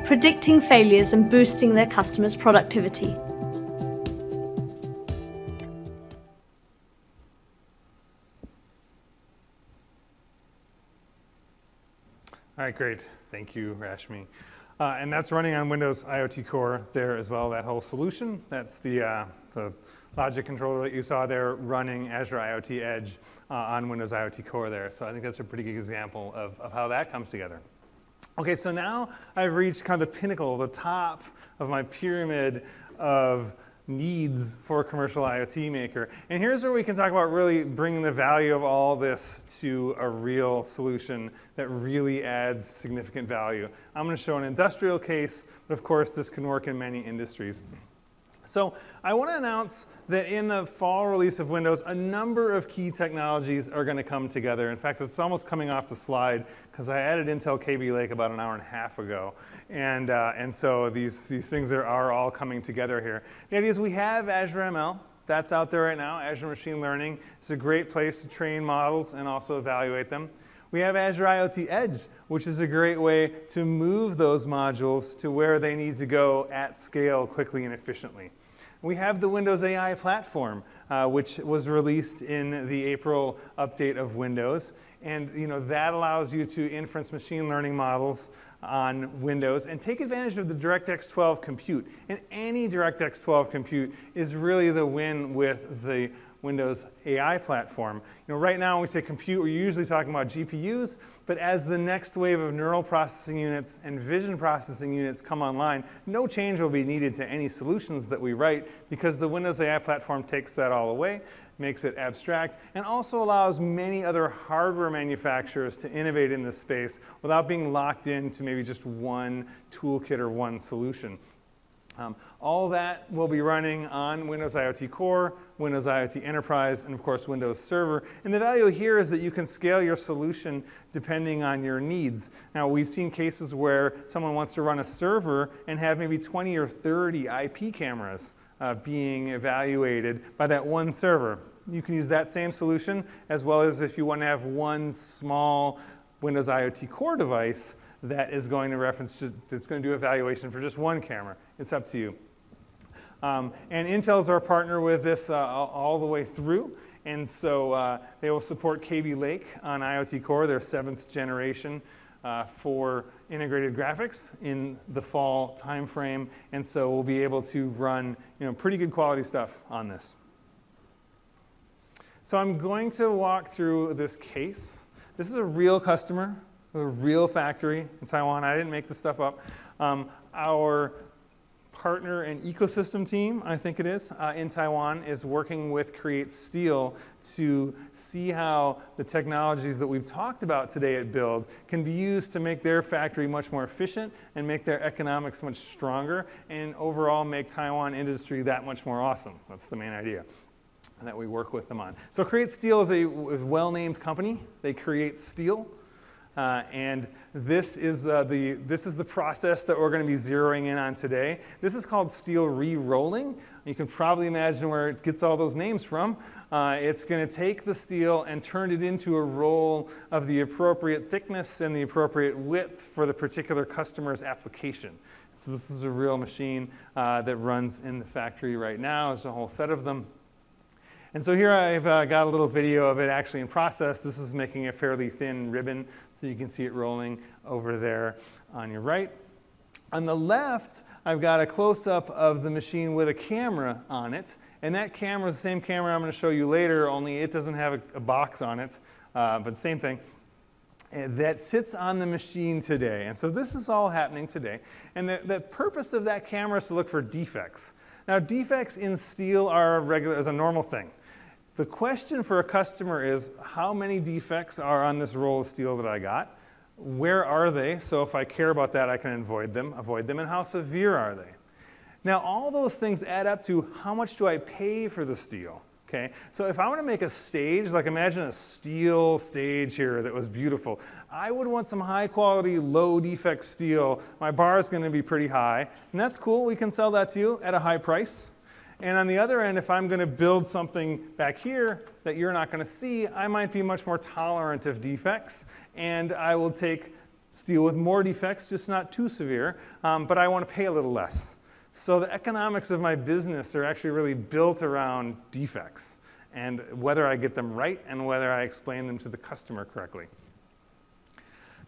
predicting failures and boosting their customers' productivity. All right, great. Thank you, Rashmi. And that's running on Windows IoT Core there as well, that whole solution. That's the logic controller that you saw there running Azure IoT Edge on Windows IoT Core there. So I think that's a pretty good example of how that comes together. Okay, so now I've reached kind of the pinnacle, the top of my pyramid of needs for a commercial IoT maker. And here's where we can talk about really bringing the value of all this to a real solution that really adds significant value. I'm going to show an industrial case, but of course this can work in many industries. So I want to announce that in the fall release of Windows, a number of key technologies are going to come together. In fact, it's almost coming off the slide because I added Intel Kaby Lake about an hour and a half ago. And so these things are all coming together here. The idea is we have Azure ML, That's out there right now, Azure Machine Learning. It's a great place to train models and also evaluate them. We have Azure IoT Edge, which is a great way to move those modules to where they need to go at scale quickly and efficiently. We have the Windows AI platform, which was released in the April update of Windows. And that allows you to inference machine learning models on Windows and take advantage of the DirectX 12 compute. And any DirectX 12 compute is really the win with the Windows AI platform. Right now when we say compute, we're usually talking about GPUs, but as the next wave of neural processing units and vision processing units come online, no change will be needed to any solutions that we write because the Windows AI platform takes that all away, makes it abstract, and also allows many other hardware manufacturers to innovate in this space without being locked into maybe just one toolkit or one solution. All that will be running on Windows IoT Core, Windows IoT Enterprise, and of course Windows Server. And the value here is that you can scale your solution depending on your needs. Now we've seen cases where someone wants to run a server and have maybe 20 or 30 IP cameras being evaluated by that one server. You can use that same solution as well as if you want to have one small Windows IoT Core device that is going to it's going to do evaluation for just one camera. It's up to you. And Intel's our partner with this all the way through. And so they will support Kaby Lake on IoT Core, their 7th generation for integrated graphics in the fall timeframe. And so we'll be able to run pretty good quality stuff on this. So I'm going to walk through this case. This is a real customer, a real factory in Taiwan. I didn't make this stuff up. Our partner and ecosystem team, I think it is, in Taiwan is working with Create Steel to see how the technologies that we've talked about today at Build can be used to make their factory much more efficient and make their economics much stronger and overall make Taiwan industry that much more awesome. That's the main idea that we work with them on. So Create Steel is a well-named company. They create steel. And this is the process that we're going to be zeroing in on today. This is called steel re-rolling. You can probably imagine where it gets all those names from. It's going to take the steel and turn it into a roll of the appropriate thickness and the appropriate width for the particular customer's application. So this is a real machine that runs in the factory right now. There's a whole set of them. And so here I've got a little video of it actually in process. This is making a fairly thin ribbon, so you can see it rolling over there on your right. On the left, I've got a close-up of the machine with a camera on it. And that camera is the same camera I'm going to show you later, only it doesn't have a box on it, but same thing. That sits on the machine today. And so this is all happening today. And the purpose of that camera is to look for defects. Now, defects in steel are a normal thing. The question for a customer is, how many defects are on this roll of steel that I got? Where are they? So if I care about that, I can avoid them, and how severe are they? Now, all those things add up to how much do I pay for the steel? Okay? So if I want to make a stage, like imagine a steel stage here that was beautiful, I would want some high quality, low defect steel. My bar is going to be pretty high, and that's cool. We can sell that to you at a high price. And on the other end, if I'm going to build something back here that you're not going to see, I might be much more tolerant of defects, and I will take steel with more defects, just not too severe, but I want to pay a little less. So the economics of my business are actually really built around defects and whether I get them right and whether I explain them to the customer correctly.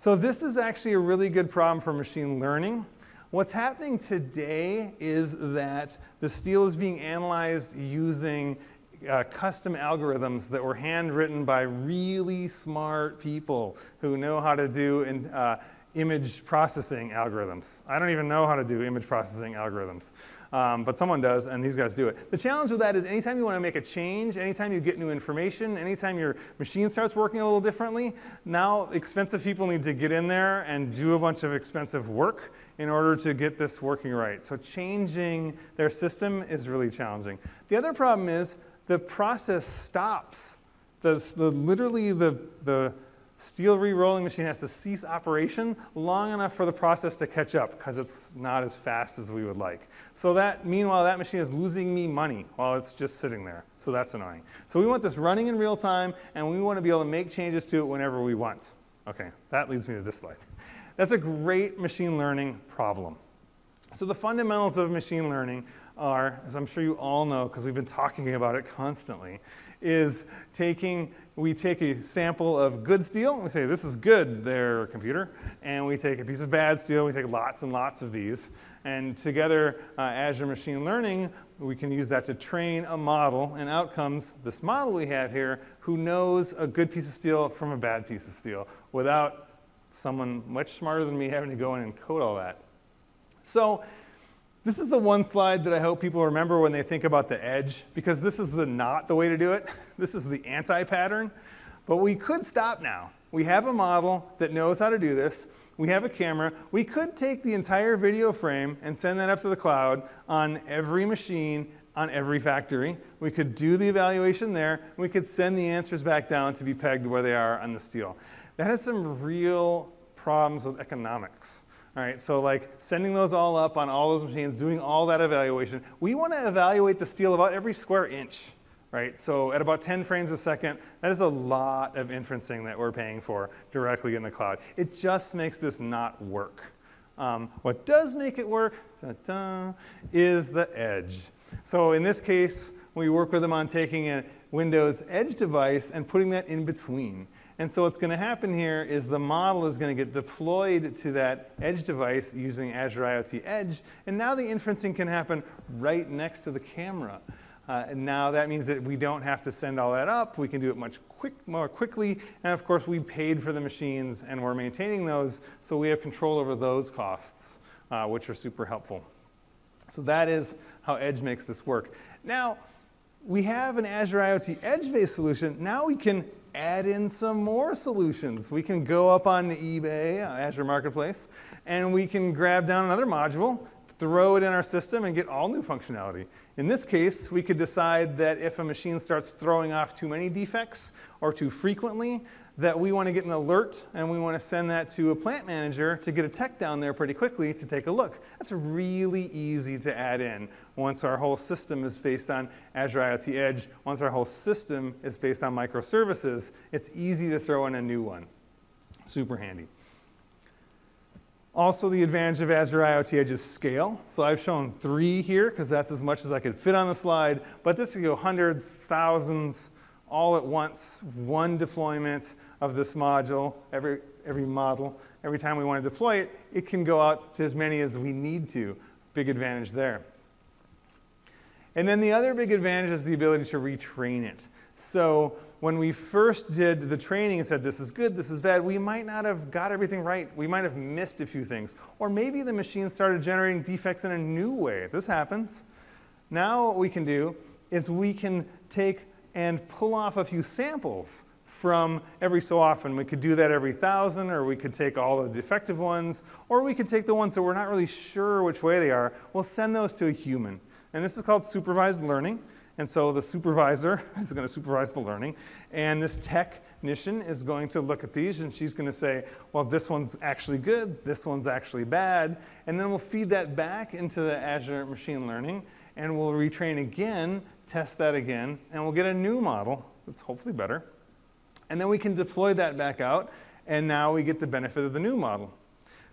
So this is actually a really good problem for machine learning. What's happening today is that the steel is being analyzed using custom algorithms that were handwritten by really smart people who know how to do image processing algorithms. I don't even know how to do image processing algorithms, but someone does, and these guys do it. The challenge with that is anytime you want to make a change, anytime you get new information, anytime your machine starts working a little differently, now expensive people need to get in there and do a bunch of expensive work in order to get this working right. So changing their system is really challenging. The other problem is the process stops. Literally the steel re-rolling machine has to cease operation long enough for the process to catch up because it's not as fast as we would like. So meanwhile, that machine is losing me money while it's just sitting there. So that's annoying. So we want this running in real time, and we want to be able to make changes to it whenever we want. Okay, that leads me to this slide. That's a great machine learning problem. So the fundamentals of machine learning are, as I'm sure you all know because we've been talking about it constantly, is we take a sample of good steel, and we say, this is good there, computer, and we take a piece of bad steel, we take lots and lots of these, and together, Azure Machine Learning, we can use that to train a model, and out comes this model we have here who knows a good piece of steel from a bad piece of steel without someone much smarter than me having to go in and code all that. So this is the one slide that I hope people remember when they think about the edge, because this is not the way to do it. This is the anti-pattern. But we could stop now. We have a model that knows how to do this. We have a camera. We could take the entire video frame and send that up to the cloud on every machine, on every factory. We could do the evaluation there. And we could send the answers back down to be pegged where they are on the steel. That has some real problems with economics. All right, so like sending those all up on all those machines, doing all that evaluation. We want to evaluate the steel about every square inch, right? So at about 10 frames a second, that is a lot of inferencing that we're paying for directly in the cloud. It just makes this not work. What does make it work is the edge. So in this case, we work with them on taking a Windows Edge device and putting that in between. And so what's going to happen here is the model is going to get deployed to that edge device using Azure IoT Edge. And now the inferencing can happen right next to the camera. And now that means that we don't have to send all that up. We can do it much more quickly. And of course, we paid for the machines, and we're maintaining those. So we have control over those costs, which are super helpful. So that is how Edge makes this work. Now, we have an Azure IoT Edge-based solution. Now we can add in some more solutions. We can go up on eBay, Azure Marketplace, and we can grab down another module, throw it in our system, and get all new functionality. In this case, we could decide that if a machine starts throwing off too many defects or too frequently, that we want to get an alert, and we want to send that to a plant manager to get a tech down there pretty quickly to take a look. That's really easy to add in once our whole system is based on Azure IoT Edge. Once our whole system is based on microservices, it's easy to throw in a new one. Super handy. Also, the advantage of Azure IoT Edge is scale. So I've shown 3 here, because that's as much as I could fit on the slide. But this could go hundreds, thousands, all at once, one deployment of this module, every model. Every time we want to deploy it, it can go out to as many as we need to. Big advantage there. And then the other big advantage is the ability to retrain it. So when we first did the training and said, this is good, this is bad, we might not have got everything right. We might have missed a few things. Or maybe the machine started generating defects in a new way. This happens. Now what we can do is we can take and pull off a few samples from every so often. We could do that every 1,000, or we could take all the defective ones, or we could take the ones that we're not really sure which way they are. We'll send those to a human. And this is called supervised learning. And so the supervisor is going to supervise the learning. And this technician is going to look at these, and she's going to say, well, this one's actually good, this one's actually bad. And then we'll feed that back into the Azure Machine Learning, and we'll retrain again, test that again, and we'll get a new model that's hopefully better. And then we can deploy that back out, and now we get the benefit of the new model.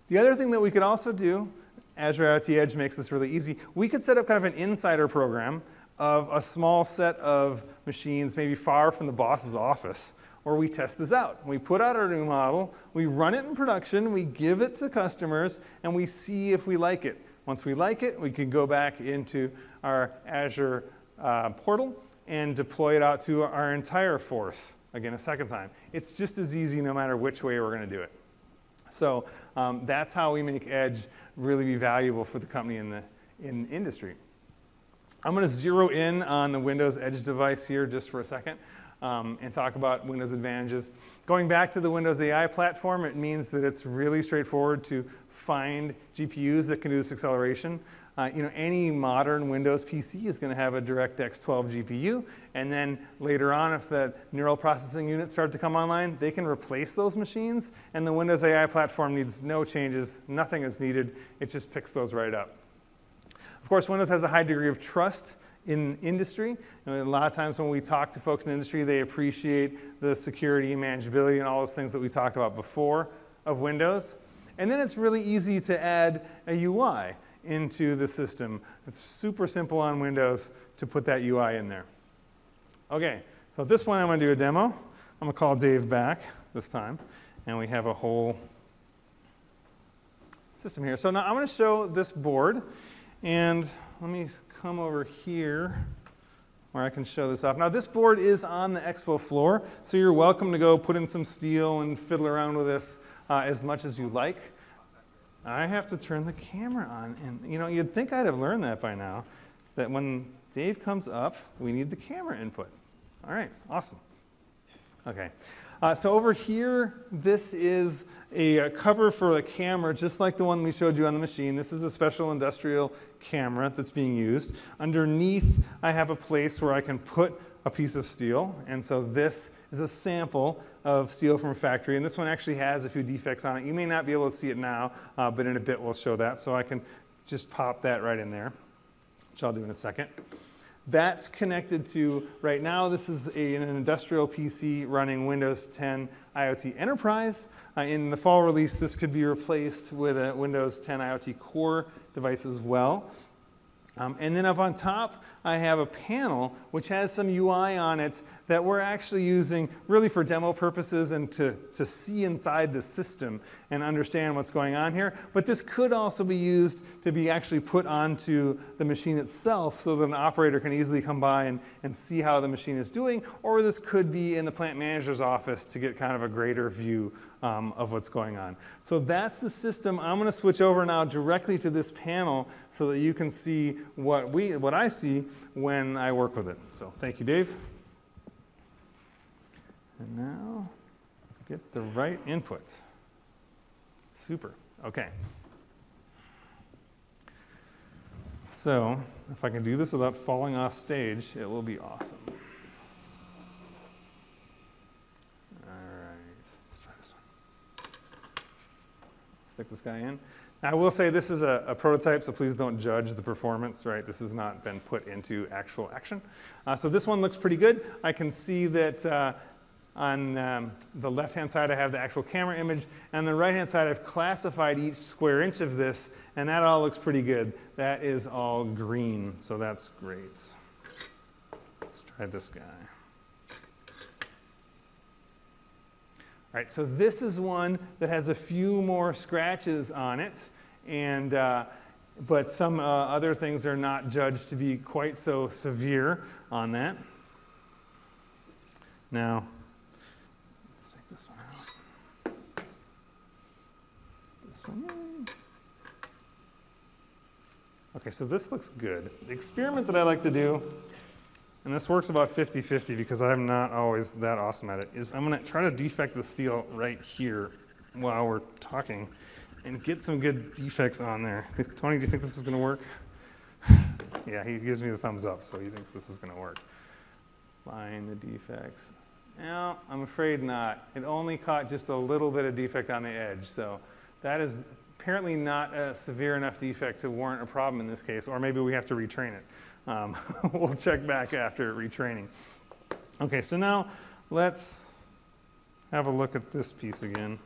The other thing that we could also do, Azure IoT Edge makes this really easy, we could set up kind of an insider program of a small set of machines, maybe far from the boss's office, where we test this out. We put out our new model, we run it in production, we give it to customers, and we see if we like it. Once we like it, we can go back into our Azure portal and deploy it out to our entire force, again, a second time. It's just as easy no matter which way we're going to do it. So that's how we make Edge really be valuable for the company in the industry. I'm going to zero in on the Windows Edge device here just for a second and talk about Windows advantages. Going back to the Windows AI platform, it means that it's really straightforward to find GPUs that can do this acceleration. Any modern Windows PC is going to have a DirectX 12 GPU, and then later on, if the neural processing units start to come online, they can replace those machines, and the Windows AI platform needs no changes, nothing is needed, it just picks those right up. Of course, Windows has a high degree of trust in industry. A lot of times when we talk to folks in industry, they appreciate the security, manageability, and all those things that we talked about before of Windows. And then it's really easy to add a UI into the system. It's super simple on Windows to put that UI in there. Okay, so at this point I'm going to do a demo. I'm going to call Dave back this time, and we have a whole system here. So now I'm going to show this board, and let me come over here where I can show this off. Now this board is on the expo floor, so you're welcome to go put in some steel and fiddle around with this as much as you like. I have to turn the camera on, and you'd think I'd have learned that by now, that when Dave comes up, we need the camera input. All right, awesome. Okay, so over here, this is a cover for a camera, just like the one we showed you on the machine. This is a special industrial camera that's being used. Underneath, I have a place where I can put a piece of steel, and so this is a sample of steel from a factory, and this one actually has a few defects on it. You may not be able to see it now, but in a bit we'll show that, so I can just pop that right in there, which I'll do in a second. That's connected to, right now, this is an industrial PC running Windows 10 IoT Enterprise. In the fall release, this could be replaced with a Windows 10 IoT Core device as well. And then up on top, I have a panel which has some UI on it that we're actually using really for demo purposes and to see inside the system and understand what's going on here. But this could also be used to be actually put onto the machine itself so that an operator can easily come by and see how the machine is doing. Or this could be in the plant manager's office to get kind of a greater view of what's going on. So that's the system. I'm going to switch over now directly to this panel so that you can see what I see when I work with it. So thank you, Dave. And now get the right input. Super. Okay. So if I can do this without falling off stage, it will be awesome. Stick this guy in. Now, I will say this is a prototype, so please don't judge the performance, right? This has not been put into actual action. So this one looks pretty good. I can see that on the left-hand side, I have the actual camera image. And on the right-hand side, I've classified each square inch of this, and that all looks pretty good. That is all green, so that's great. Let's try this guy. All right, so this is one that has a few more scratches on it, and, but some other things are not judged to be quite so severe on that. Now, let's take this one out. This one in. Okay, so this looks good. The experiment that I like to do, and this works about 50-50 because I'm not always that awesome at it, is I'm going to try to defect the steel right here while we're talking and get some good defects on there. Tony, do you think this is going to work? Yeah, he gives me the thumbs up, so he thinks this is going to work. Find the defects. No, I'm afraid not. It only caught just a little bit of defect on the edge, so that is apparently not a severe enough defect to warrant a problem in this case, or maybe we have to retrain it. We'll check back after retraining. Okay, so now let's have a look at this piece again.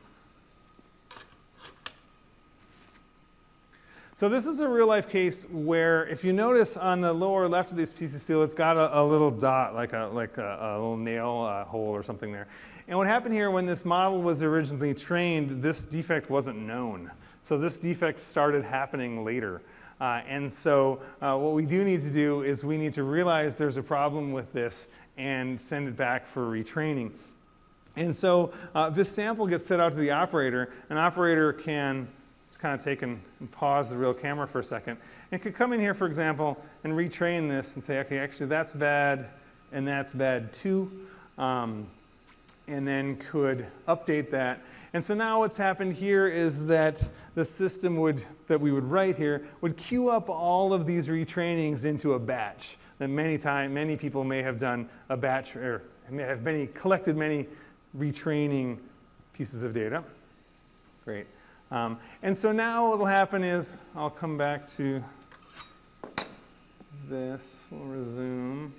So this is a real-life case where, if you notice on the lower left of this piece of steel, it's got a little dot, like a little nail hole or something there. And what happened here when this model was originally trained, this defect wasn't known. So this defect started happening later. And so what we do need to do is we need to realize there's a problem with this and send it back for retraining. And so this sample gets sent out to the operator. An operator can just kind of take and pause the real camera for a second and could come in here, for example, and retrain this and say, okay, actually that's bad and that's bad too. And then could update that. And so now what's happened here is that the system that we would write here would queue up all of these retrainings into a batch. That many people may have done a batch, or may have collected many retraining pieces of data. Great. And so now what will happen is, I'll come back to this. We'll resume.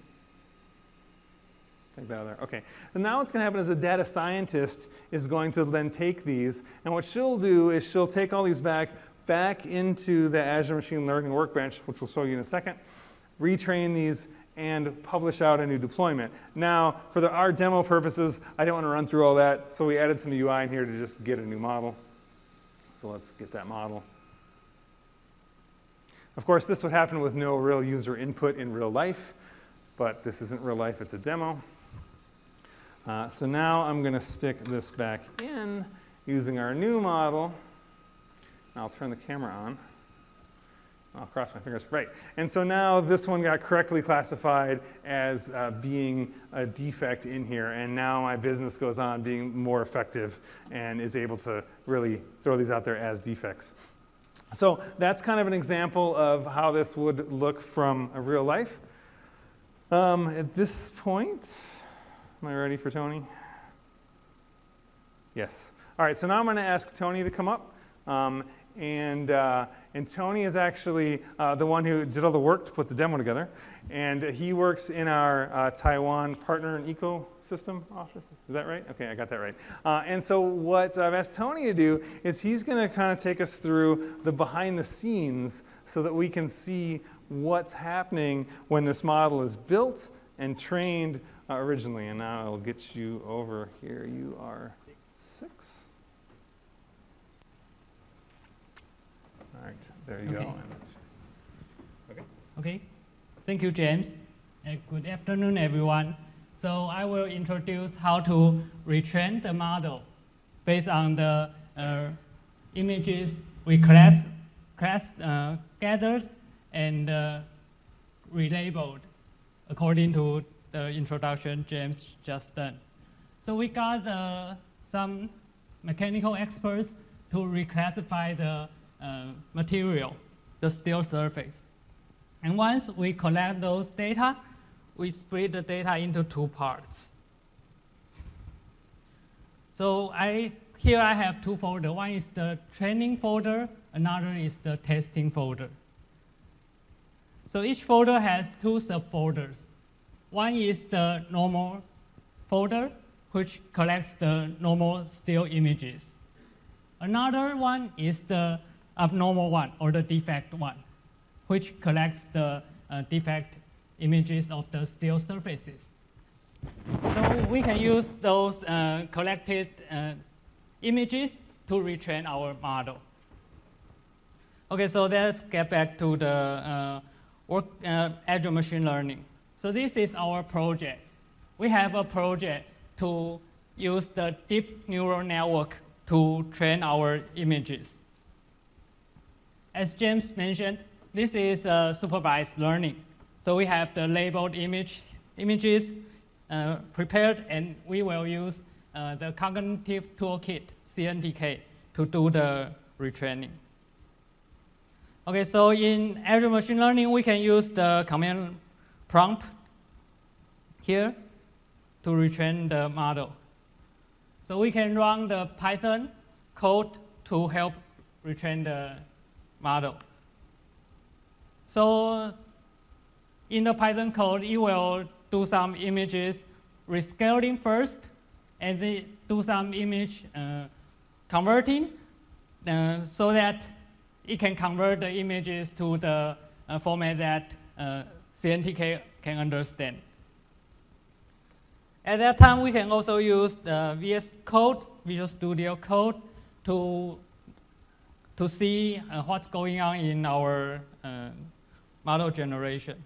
Take that out of there. Okay. And now what's going to happen is a data scientist is going to then take these, and what she'll do is she'll take all these back into the Azure Machine Learning Workbench, which we'll show you in a second, retrain these, and publish out a new deployment. Now, for our demo purposes, I don't want to run through all that, so we added some UI in here to just get a new model. So let's get that model. Of course, this would happen with no real user input in real life, but this isn't real life, it's a demo. So now I'm going to stick this back in using our new model. I'll turn the camera on. I'll cross my fingers. Right. And so now this one got correctly classified as being a defect in here. And now my business goes on being more effective and is able to really throw these out there as defects. So that's kind of an example of how this would look from a real life. At this point, am I ready for Tony? Yes. All right. So now I'm going to ask Tony to come up. And Tony is actually the one who did all the work to put the demo together. And he works in our Taiwan Partner and Ecosystem office. Is that right? OK, I got that right. And so what I've asked Tony to do is he's going to kind of take us through the behind the scenes so that we can see what's happening when this model is built and trained originally. And now I'll get you over here. You are 6. All right, there you go. Okay, thank you, James. Good afternoon, everyone. So I will introduce how to retrain the model based on the images we gathered and relabeled according to the introduction James just done. So we got some mechanical experts to reclassify the material, the steel surface. And once we collect those data, we split the data into 2 parts. So here I have 2 folders. One is the training folder, another is the testing folder. So each folder has 2 subfolders. One is the normal folder, which collects the normal still images. Another one is the abnormal one, or the defect one, which collects the defect images of the still surfaces. So we can use those collected images to retrain our model. OK, so let's get back to the Azure Machine Learning. So this is our project. We have a project to use the deep neural network to train our images. As James mentioned, this is supervised learning. So we have the labeled images prepared, and we will use the Cognitive Toolkit, CNTK, to do the retraining. OK, so in Azure Machine Learning, we can use the command prompt here to retrain the model. So we can run the Python code to help retrain the model. So in the Python code, it will do some images rescaling first, and then do some image converting so that it can convert the images to the format that CNTK can understand. At that time, we can also use the VS Code, Visual Studio Code, to see what's going on in our model generation.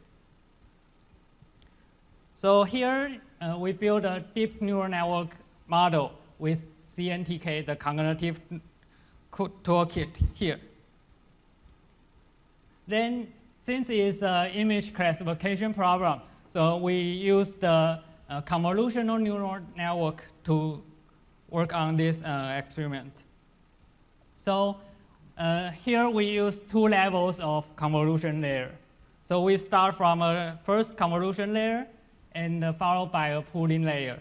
So here, we build a deep neural network model with CNTK, the Cognitive Toolkit here. Then, since it's an image classification problem, so we use the convolutional neural network to work on this experiment. So here we use 2 levels of convolution layer. So we start from a first convolution layer and followed by a pooling layer.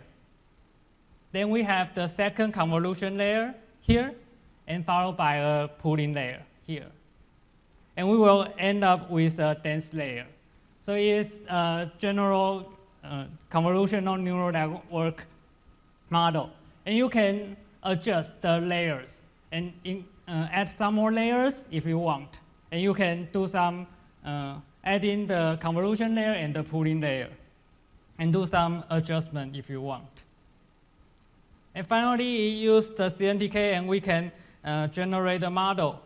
Then we have the second convolution layer here and followed by a pooling layer here. And we will end up with a dense layer. So it's a general convolutional neural network model. And you can adjust the layers and add some more layers if you want. And you can do some add in the convolution layer and the pooling layer and do some adjustment if you want. And finally, use the CNTK and we can generate a model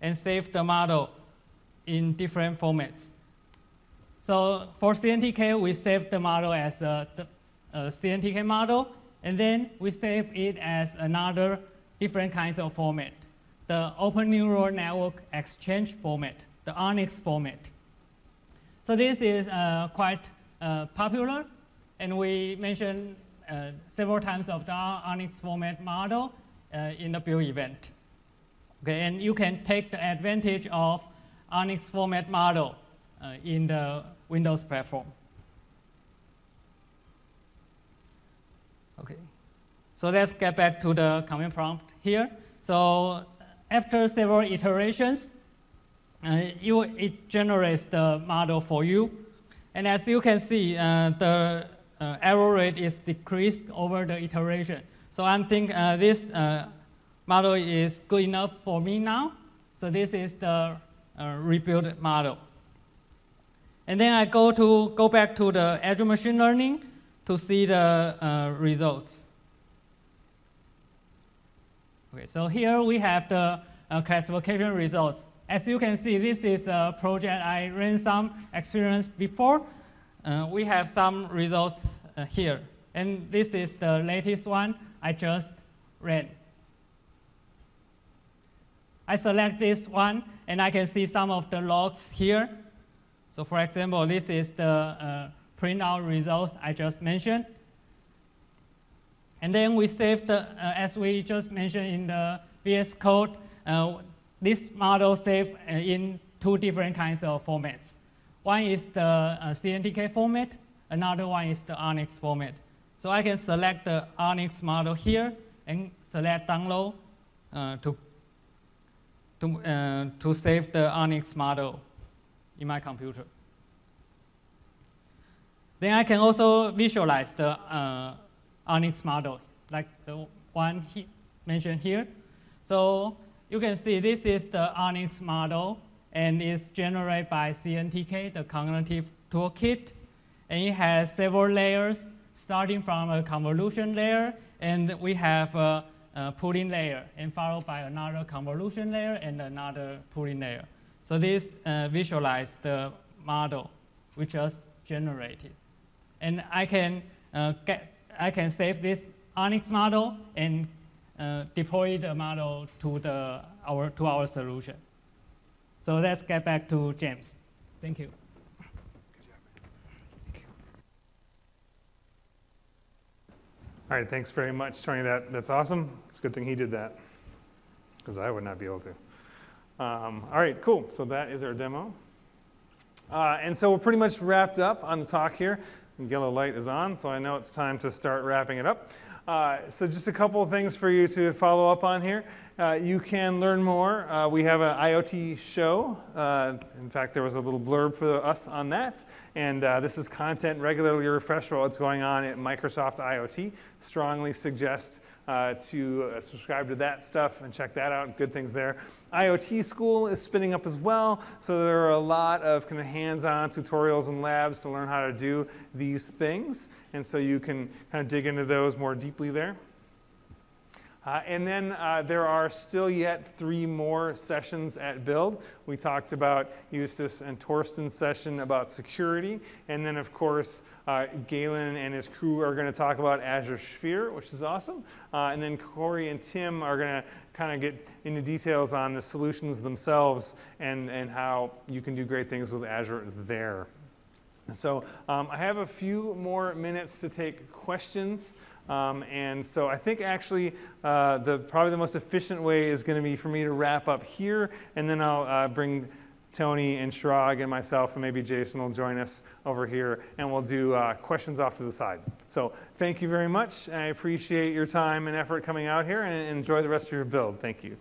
and save the model in different formats. So for CNTK, we save the model as a CNTK model, and then we save it as another different kinds of format. The Open Neural Network Exchange format, the ONNX format. So this is quite popular, and we mentioned several times of the ONNX format model in the build event. Okay, and you can take the advantage of ONNX format model in the Windows platform. Okay, so let's get back to the command prompt here. So after several iterations, it generates the model for you. And as you can see, the error rate is decreased over the iteration. So I'm thinking this model is good enough for me now. So this is the rebuilt model. And then I go back to the Azure Machine Learning to see the results. Okay, so here we have the classification results. As you can see, this is a project I ran some experience before. We have some results here. And this is the latest one I just ran. I select this one, and I can see some of the logs here. So for example, this is the printout results I just mentioned. And then we save the, as we just mentioned in the VS Code, this model saved in 2 different kinds of formats. One is the CNTK format, another one is the ONNX format. So I can select the ONNX model here and select download to save the ONNX model in my computer. Then I can also visualize the ONNX model, like the one mentioned here. So you can see this is the ONNX model, and it's generated by CNTK, the cognitive toolkit. And it has several layers, starting from a convolution layer, and we have a pooling layer, and followed by another convolution layer and another pooling layer. So this visualizes the model we just generated. And I can save this ONNX model and deploy the model to our solution. So let's get back to James. Thank you. All right, thanks very much, Tony. That's awesome. It's a good thing he did that, because I would not be able to. All right, cool. So that is our demo. And so we're pretty much wrapped up on the talk here. The yellow light is on, so I know it's time to start wrapping it up. So just a couple of things for you to follow up on here. You can learn more. We have an IoT show. In fact, there was a little blurb for us on that. And this is content regularly refreshed for what's going on at Microsoft IoT. Strongly suggest to subscribe to that stuff and check that out. Good things there. IoT School is spinning up as well. So there are a lot of kind of hands-on tutorials and labs to learn how to do these things. And so you can kind of dig into those more deeply there. And then there are still yet 3 more sessions at Build. We talked about Eustace and Torsten's session about security. And then, of course, Galen and his crew are going to talk about Azure Sphere, which is awesome. And then Corey and Tim are going to kind of get into details on the solutions themselves and how you can do great things with Azure there. So I have a few more minutes to take questions. And so I think actually probably the most efficient way is going to be for me to wrap up here, and then I'll bring Tony and Shrag and myself, and maybe Jason will join us over here, and we'll do questions off to the side. So thank you very much. I appreciate your time and effort coming out here, and enjoy the rest of your build. Thank you.